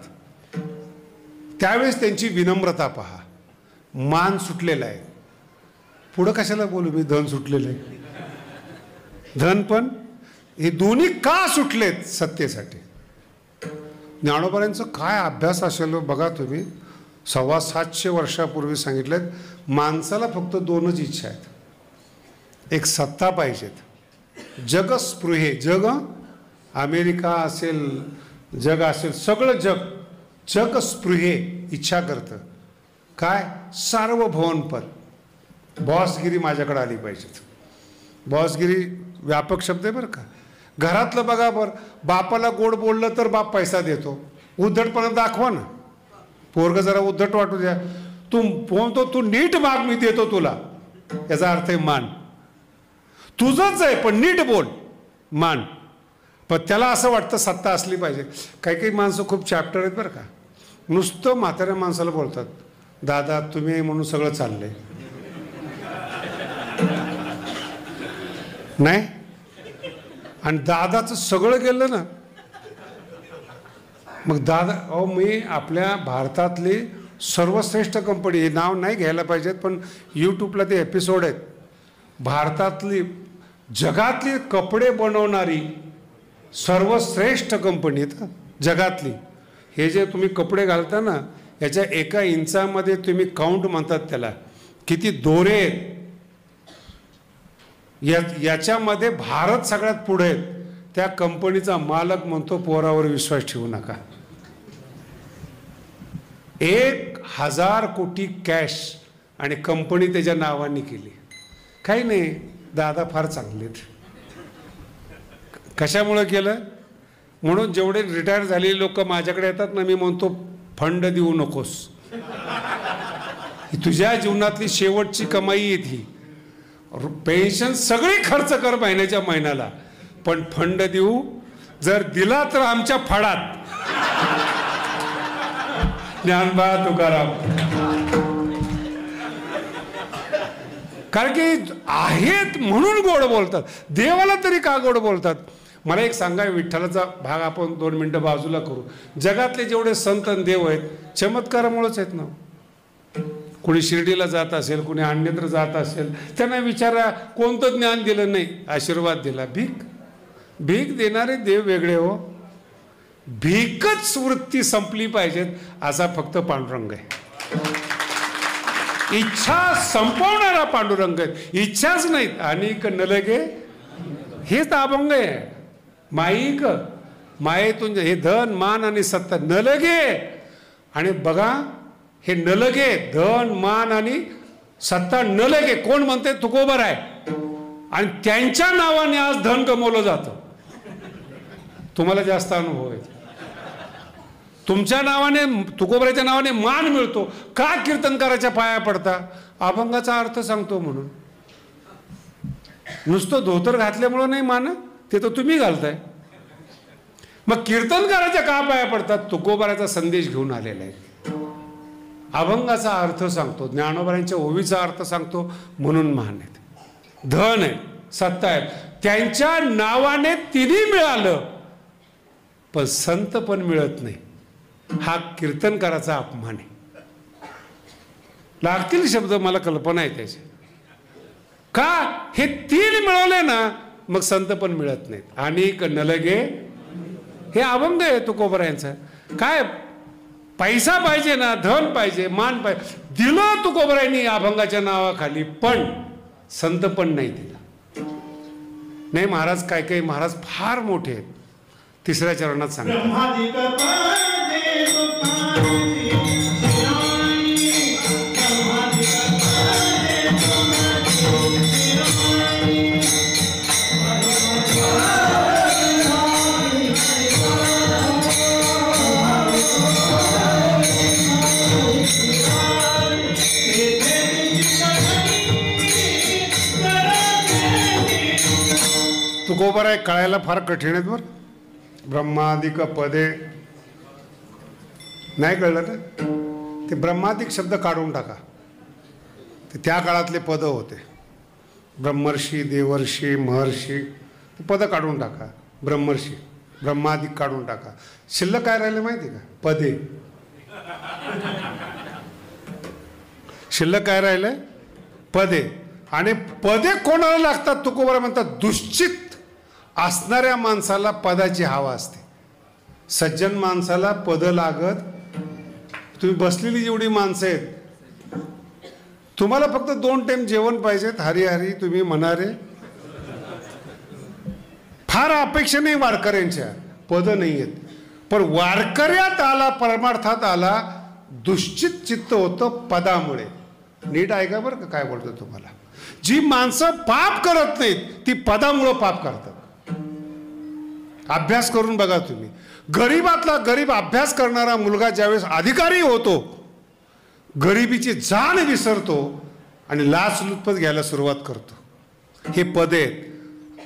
त्यावेळेस त्यांची विनम्रता पहा. मान सुटलेला आहे. पुढं कशाला बोलू मी, धन सुटलेलं आहे. धन पण हे दोन्ही का सुटलेत? सत्तेसाठी. ज्ञानोबांचा काय अभ्यास असेल बघा तुम्ही. 750 वर्षापूर्वी सांगितलेत, माणसाला फक्त 2च इच्छा आहेत. एक सत्ता पाहिजेत. जग स्पृहे, जग अमेरिका असेल, जग असेल, सगळं जग स्पृहे इच्छा करतं. काय? सार्वभौम पद. बॉसगिरी माझ्याकडे आली पाहिजेत. बॉसगिरी व्यापक शब्द आहे बरं का. घरातलं बघा बरं, बापाला गोड बोललं तर बाप पैसा देतो. उद्धटपणा दाखवा ना. पोरग जरा उद्धट वाटू द्या, तू म्हणतो तू नीट माग मी देतो तुला, याचा अर्थ आहे मान. तुझंच आहे पण नीट बोल, मान. पण त्याला असं वाटतं सत्ता असली पाहिजे. काही काही माणसं खूप चॅप्टर आहेत बरं का. नुसतं म्हाताऱ्या माणसाला बोलतात, दादा तुम्ही म्हणून सगळं चाललंय. नाही, आणि दादाचं सगळं गेलं ना. मग दादा, अहो मी आपल्या भारतातली सर्वश्रेष्ठ कंपनी, हे नाव नाही घ्यायला पाहिजेत पण यूट्यूबला ते एपिसोड आहेत. भारतातली, जगातली कपडे बनवणारी सर्वश्रेष्ठ कंपनी आहेत जगातली. हे जे तुम्ही कपडे घालता ना, याच्या 1 इंचामध्ये तुम्ही काउंट म्हणतात त्याला, किती दोरे आहेत. याच्यामध्ये भारत सगळ्यात पुढे आहेत. त्या कंपनीचा मालक म्हणतो पोरावर विश्वास ठेवू नका. 1000 कोटी कॅश आणि कंपनी त्याच्या नावाने केली. काही नाही, दादा फार चांगलेत. कशामुळे केलं? म्हणून जेवढे रिटायर झालेले लोक माझ्याकडे येतात ना, मी म्हणतो फंड देऊ नकोस, तुझ्या जीवनातली शेवटची कमाई आहे ती. पेन्शन सगळी खर्च कर महिन्याच्या महिन्याला, पण फंड देऊ जर दिला तर आमच्या फडात. ज्ञानबा तुकाराम. कारण की आहेत म्हणून गोड बोलतात. देवाला तरी का गोड बोलतात? मला एक सांगा, विठ्ठलाचा भाग आपण 2 मिनिटं बाजूला करू. जगातले जेवढे संत आणि देव आहेत चमत्कारामुळेच आहेत ना. कोणी शिर्डीला जात असेल, कोणी अन्यत्र जात असेल, त्यांना विचारा कोणतं ज्ञान दिलं नाही, आशीर्वाद दिला. भीक देणारे देव वेगळे हो. भीकच वृत्ती संपली पाहिजेत असा फक्त पांडुरंग आहे. इच्छा संपवणारा पांडुरंग आहे. इच्छाच नाहीत. अनेक नलगे हेच अभंग आहे. माईक मायेतून हे धन मान आणि सत्ता नलगे. आणि बघा हे नलगे धन मान आणि सत्ता नलगे कोण म्हणते? तुकोबर आहे. आणि त्यांच्या नावाने आज धन कमवलं जातं. तुम्हाला जास्त अनुभव आहे. तुमच्या नावाने तुकोबराच्या नावाने मान मिळतो का? कीर्तनकाराच्या पाया पडता. अभंगाचा अर्थ सांगतो म्हणून. नुसतं धोतर घातल्यामुळं नाही मान, ते तर तुम्ही घालताय. मग कीर्तनकाराच्या का पाया पडतात? तुकोबराचा संदेश घेऊन आलेला आहे. अभंगाचा अर्थ सांगतो, ज्ञानोबरांच्या ओवीचा अर्थ सांगतो म्हणून मान आहेत, धन आहे, सत्ता आहे. त्यांच्या नावाने तिन्ही मिळालं पण संत पण मिळत नाही. हा कीर्तनकाराचा अपमान आहे. लागतील शब्द मला कल्पना आहे त्याची. का? हे 3 मिळवले ना मग संत पण मिळत नाहीत. अनेक नलगे हे अभंग आहे तुकोबरायांचा. काय पैसा पाहिजे ना, धन पाहिजे, मान पाहिजे, दिलं तुकोबरायांनी अभंगाच्या नावाखाली, पण संत पण नाही दिला. नाही महाराज, काय काय महाराज फार मोठे आहेत. 3ऱ्या चरणात सांगतात तुकोबर आहे. कळायला फार कठीण आहेत बरं. ब्रह्मादिक पदे नाही कळलं ना? ते ब्रह्मादिक शब्द काढून टाका. ते त्या काळातले पद होते. ब्रह्मर्षी, देवर्षी, महर्षी, ते पद काढून टाका. ब्रह्मर्षी ब्रह्मादिक काढून टाका. शिल्लक काय राहिले माहिती का? पदे. शिल्लक काय राहिले? पदे. आणि पदे कोणाला लागतात? तुकोबर म्हणतात दुश्चित असणाऱ्या माणसाला पदाची हवा असते. सज्जन माणसाला पद लागत. तुम्ही बसलेली जेवढी माणसं आहेत, तुम्हाला फक्त 2 टाइम जेवण पाहिजेत. हरी हरी तुम्ही म्हणारे. फार अपेक्षा नाही वारकऱ्यांच्या, पद नाही आहेत. पण वारकऱ्यात आला, परमार्थात आला, दुश्चित चित्त होतं पदामुळे. नीट ऐका बरं का काय बोलतो तुम्हाला. जी माणसं पाप करत नाहीत ती पदामुळं पाप करतात. अभ्यास करून बघा तुम्ही. गरीबातला गरीब अभ्यास करणारा मुलगा ज्यावेळेस अधिकारी होतो, गरिबीची जाण विसरतो आणि लाचलुचपत घ्यायला सुरुवात करतो. हे पदे आहेत.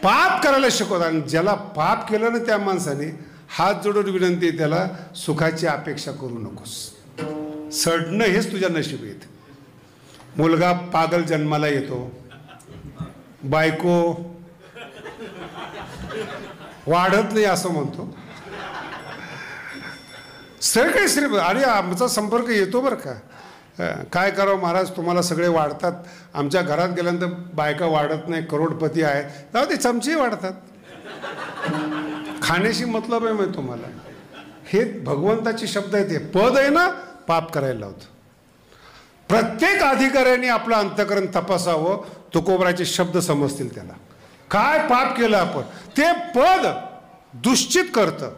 पाप करायला शिकवतात. आणि ज्याला पाप केलं ना त्या माणसाने हात जोडून विनंती आहे त्याला, सुखाची अपेक्षा करू नकोस. सडणं हेच तुझ्या नशीब येत. मुलगा पागल जन्माला येतो, बायको वाढत नाही असं म्हणतो. सगळे श्री अरे आमचा संपर्क येतो बरं का. काय करावं महाराज, तुम्हाला सगळे वाढतात, आमच्या घरात गेल्यानंतर बायका वाढत नाही, करोडपती आहेत. जाऊ ते चमचे वाढतात. खाण्याशी मतलब आहे मग तुम्हाला. हे भगवंताचे शब्द आहेत. हे पद आहे ना, पाप करायला लावतं. प्रत्येक अधिकाऱ्याने आपलं अंतःकरण तपासावं. तुकोबराचे शब्द समजतील त्याला. काय पाप केलं आपण, ते पद दुश्चित करतं,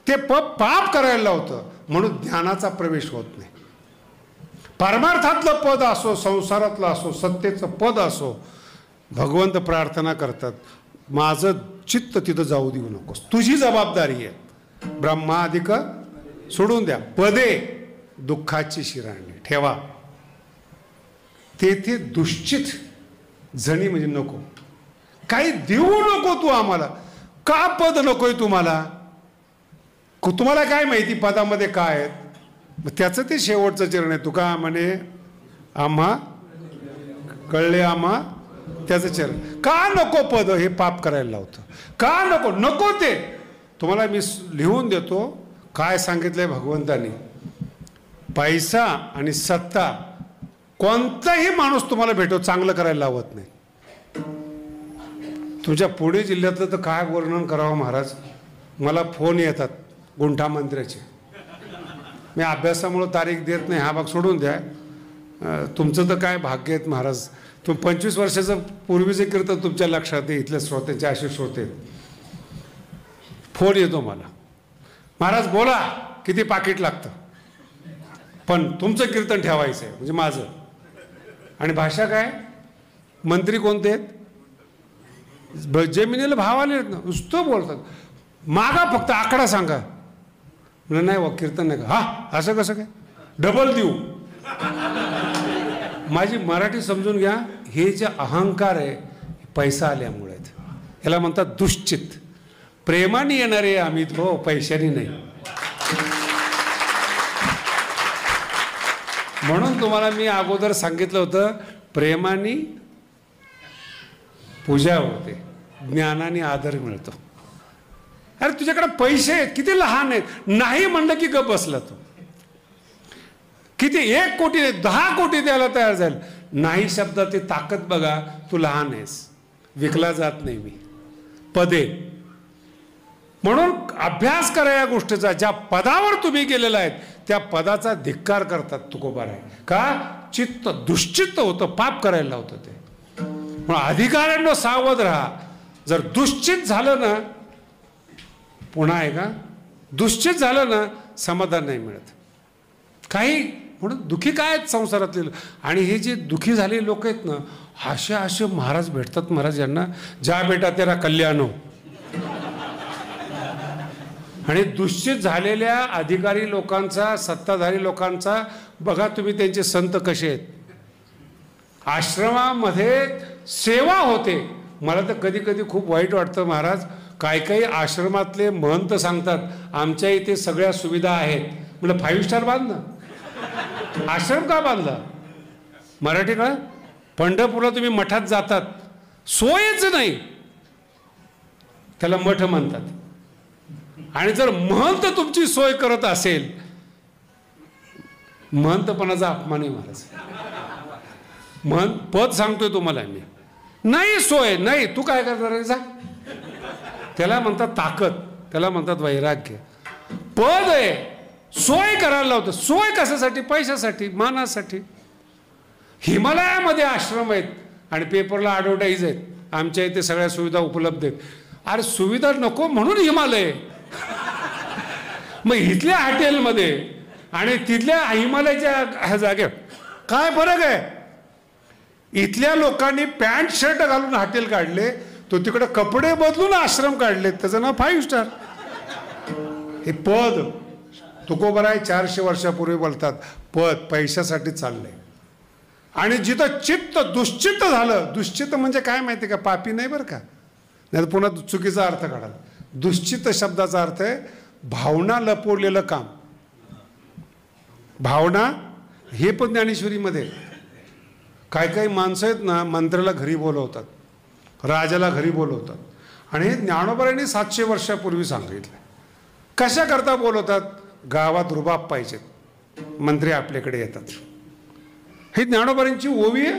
ते पाप करायला लावतं. म्हणून ज्ञानाचा प्रवेश होत नाही. परमार्थातलं पद असो, संसारातलं असो, सत्तेचं पद असो, भगवंत प्रार्थना करतात, माझं चित्त तिथं जाऊ देऊ नकोस, तुझी जबाबदारी आहे. ब्रह्मादिक सोडून द्या, पदे दुःखाची शिराणी ठेवा. तेथे दुश्चित जणी म्हणजे नको, काही देऊ नको तू आम्हाला. का पद नकोय तुम्हाला? तुम्हाला काय माहिती पदामध्ये काय आहेत? मग त्याचं ते शेवटचं चरण आहे. तुका म्हणे आम्हा कळले आम्हा, त्याचं चरण. का नको पद? हे पाप करायला लावतं. का नको? नको ते तुम्हाला मी लिहून देतो काय सांगितलंय भगवंतानी. पैसा आणि सत्ता कोणताही माणूस तुम्हाला भेटो चांगलं करायला लावत नाही. तुमच्या पुणे जिल्ह्यातलं तर काय वर्णन करावं महाराज. मला फोन येतात गुंठा मंत्र्याचे. मी अभ्यासामुळं तारीख देत नाही, हा भाग सोडून द्या. तुमचं तर काय भाग्य आहेत महाराज. 25 वर्षाचं पूर्वीचे कीर्तन तुमच्या लक्षात आहे. इथल्या श्रोत्यांचे असे श्रोते फोन येतो मला, महाराज बोला किती पाकिट लागतं, पण तुमचं कीर्तन ठेवायचं आहे म्हणजे माझं. आणि भाषा काय? मंत्री कोणते आहेत? जमिनीला भाव आले आहेत ना, नुसतं बोलतात. मागा फक्त आकडा सांगा. नाही व कीर्तन नाही का? हा असं कसं काय? डबल देऊ. माझी मराठी समजून घ्या. हे जे अहंकार आहे पैसा आल्यामुळे ह्याला म्हणतात दुश्चित. प्रेमाने येणारे अमित भाऊ, पैशाने नाही. म्हणून तुम्हाला मी अगोदर सांगितलं होतं प्रेमाने पूजा होते, ज्ञानाने आदर मिळतो. अरे तुझ्याकडे पैसे आहेत, किती लहान आहेत. नाही म्हणलं की गप बसला तो. किती 1 कोटी नाही 10 कोटी द्यायला तयार झालं. नाही शब्दाची ताकद बघा. तू लहान आहेस, विकला जात नाही मी. पदे म्हणून अभ्यास करा या गोष्टीचा. ज्या पदावर तुम्ही गेलेला आहेत त्या पदाचा धिक्कार करतात तुकोबाराय. का? चित्त दुश्चित्त होतं, पाप करायला लावतं ते. म्हणून अधिकाऱ्यांना सावध राहा. जर दुश्चित झालं ना, पुन्हा आहे का, दुश्चित झालं ना समाधान नाही मिळत काही. म्हणून दुःखी काय आहेत संसारातले. आणि हे जे दुःखी झालेले लोक आहेत ना, असे महाराज भेटतात. महाराज यांना ज्या बेटा तेरा कल्याण हो. आणि दुश्चित झालेल्या अधिकारी लोकांचा, सत्ताधारी लोकांचा बघा तुम्ही त्यांचे संत कसे आहेत. आश्रमामध्ये सेवा होते. मला तर कधी कधी खूप वाईट वाटतं महाराज. काही आश्रमातले महंत सांगतात आमच्या इथे सगळ्या सुविधा आहेत. म्हटलं 5 स्टार बांध ना. आश्रम का बांधला? मराठी का? पंढरपूरला तुम्ही मठात जातात, सोयच नाही, त्याला मठ म्हणतात. आणि जर महंत तुमची सोय करत असेल, महंतपणाचा अपमान आहे महाराज. महंत पद सांगतोय तुम्हाला मी. नाही सोय नाही, तू काय करणार जा. त्याला म्हणतात ताकद, त्याला म्हणतात वैराग्य. पद आहे, सोय करायला लावतं. सोय कशासाठी? पैशासाठी, मानासाठी. हिमालयामध्ये आश्रम आहेत आणि पेपरला ॲडव्हर्टाईज आहेत आमच्या इथे सगळ्या सुविधा उपलब्ध आहेत. अरे सुविधा नको म्हणून हिमालय. मग इथल्या हॉटेलमध्ये आणि तिथल्या हिमालयाच्या जागेवर काय फरक आहे? इथल्या लोकांनी पॅन्ट शर्ट घालून हॉटेल काढले, तो तिकडे कपडे बदलून आश्रम काढले, त्याचं नाव 5 स्टार. हे पद तुकोबाराय 400 वर्षापूर्वी बोलतात. पद पैशासाठी चाललंय. आणि जिथं चित्त दुश्चित्त झालं, दुश्चित्त म्हणजे काय माहिती का? पापी नाही बरं का, नाही तर पुन्हा चुकीचा अर्थ काढाल. दुश्चित्त शब्दाचा अर्थ आहे भावना लपवलेलं काम. भावना हे पण ज्ञानेश्वरीमध्ये काही माणसं आहेत ना, मंत्र्याला घरी बोलवतात, राजाला घरी बोलवतात. आणि हे ज्ञानोबारायांनी 700 वर्षापूर्वी सांगितलं. कशा करता बोलवतात? गावात रुबाब पाहिजेत, मंत्री आपल्याकडे येतात. ही ज्ञानोबारांची ओवी आहे.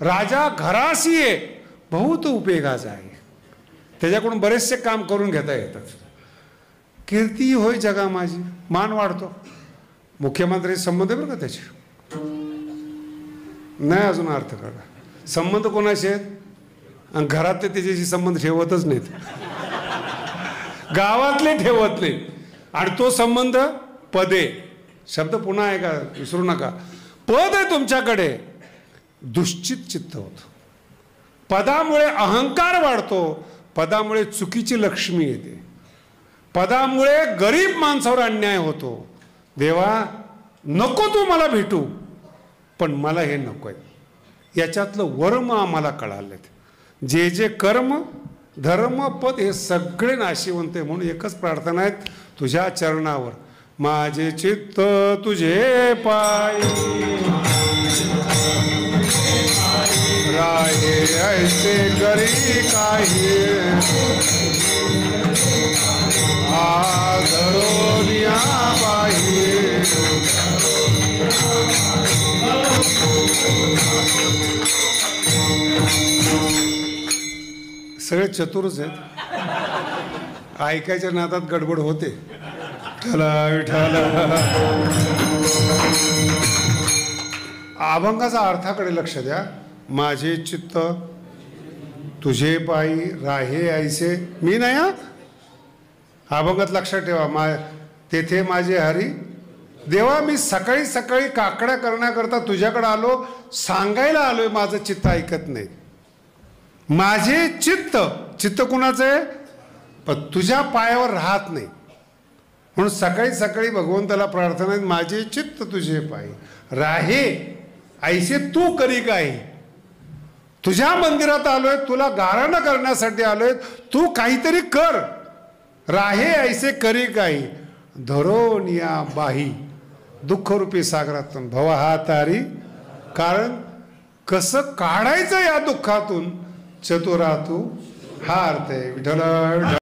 राजा घरासी आहे, बहुत उपयोगाचा आहे, त्याच्याकडून बरेचसे काम करून घेता येतात. कीर्ती होय जगा माझी, मान वाढतो. मुख्यमंत्री संबंध बरं का त्याचे नाही अजून अर्थ करा. संबंध कोणाचे आहेत? आणि घरातले त्याच्याशी संबंध ठेवतच नाहीत, गावातले ठेवत नाहीत. आणि तो संबंध पदे शब्द पुन्हा आहे का, विसरू नका. पद आहे तुमच्याकडे, दुश्चित चित्त होतं. पदामुळे अहंकार वाढतो, पदामुळे चुकीची लक्ष्मी येते, पदामुळे गरीब माणसावर अन्याय होतो. देवा नको तू मला भेटू, पण मला हे नको आहे. याच्यातलं वर्म आम्हाला कळालेत. जे जे कर्म धर्मपद हे सगळे नाशिवंत आहे. म्हणून एकच प्रार्थना आहेत तुझ्या चरणावर, माझे चित्त तुझे पायी राहे ऐसे करी काही आदरोनिया बाही. सगळे चतुरच आहेत, ऐकायच्या नादात गडबड होते. विठ्ठल अभंगाचा अर्थाकडे लक्ष द्या. माझे चित्त तुझे पायी राहे ऐसे, मी नाही हा अभंगात लक्षात ठेवा. तेथे माझे हरी देवा, मी सकाळी सकाळी काकड्या करण्याकरता तुझ्याकडे आलो, सांगायला आलोय माझं चित्त ऐकत नाही. माझे चित्त, चित्त कुणाचं आहे? पण तुझ्या पायावर राहत नाही. म्हणून सकाळी सकाळी भगवंताला प्रार्थना आहे, माझे चित्त तुझे पायी राहे ऐसे तू करी काय. तुझ्या मंदिरात आलोय, तुला गाराणं करण्यासाठी आलोय, तू काहीतरी कर. राहे ऐसे करी काही धरोन या बाही, दुःखरूपी सागरातून भव हा तारी. कारण कसं काढायचं या दुःखातून, चतुरा तू, हा अर्थ आहे. विठ्ठल.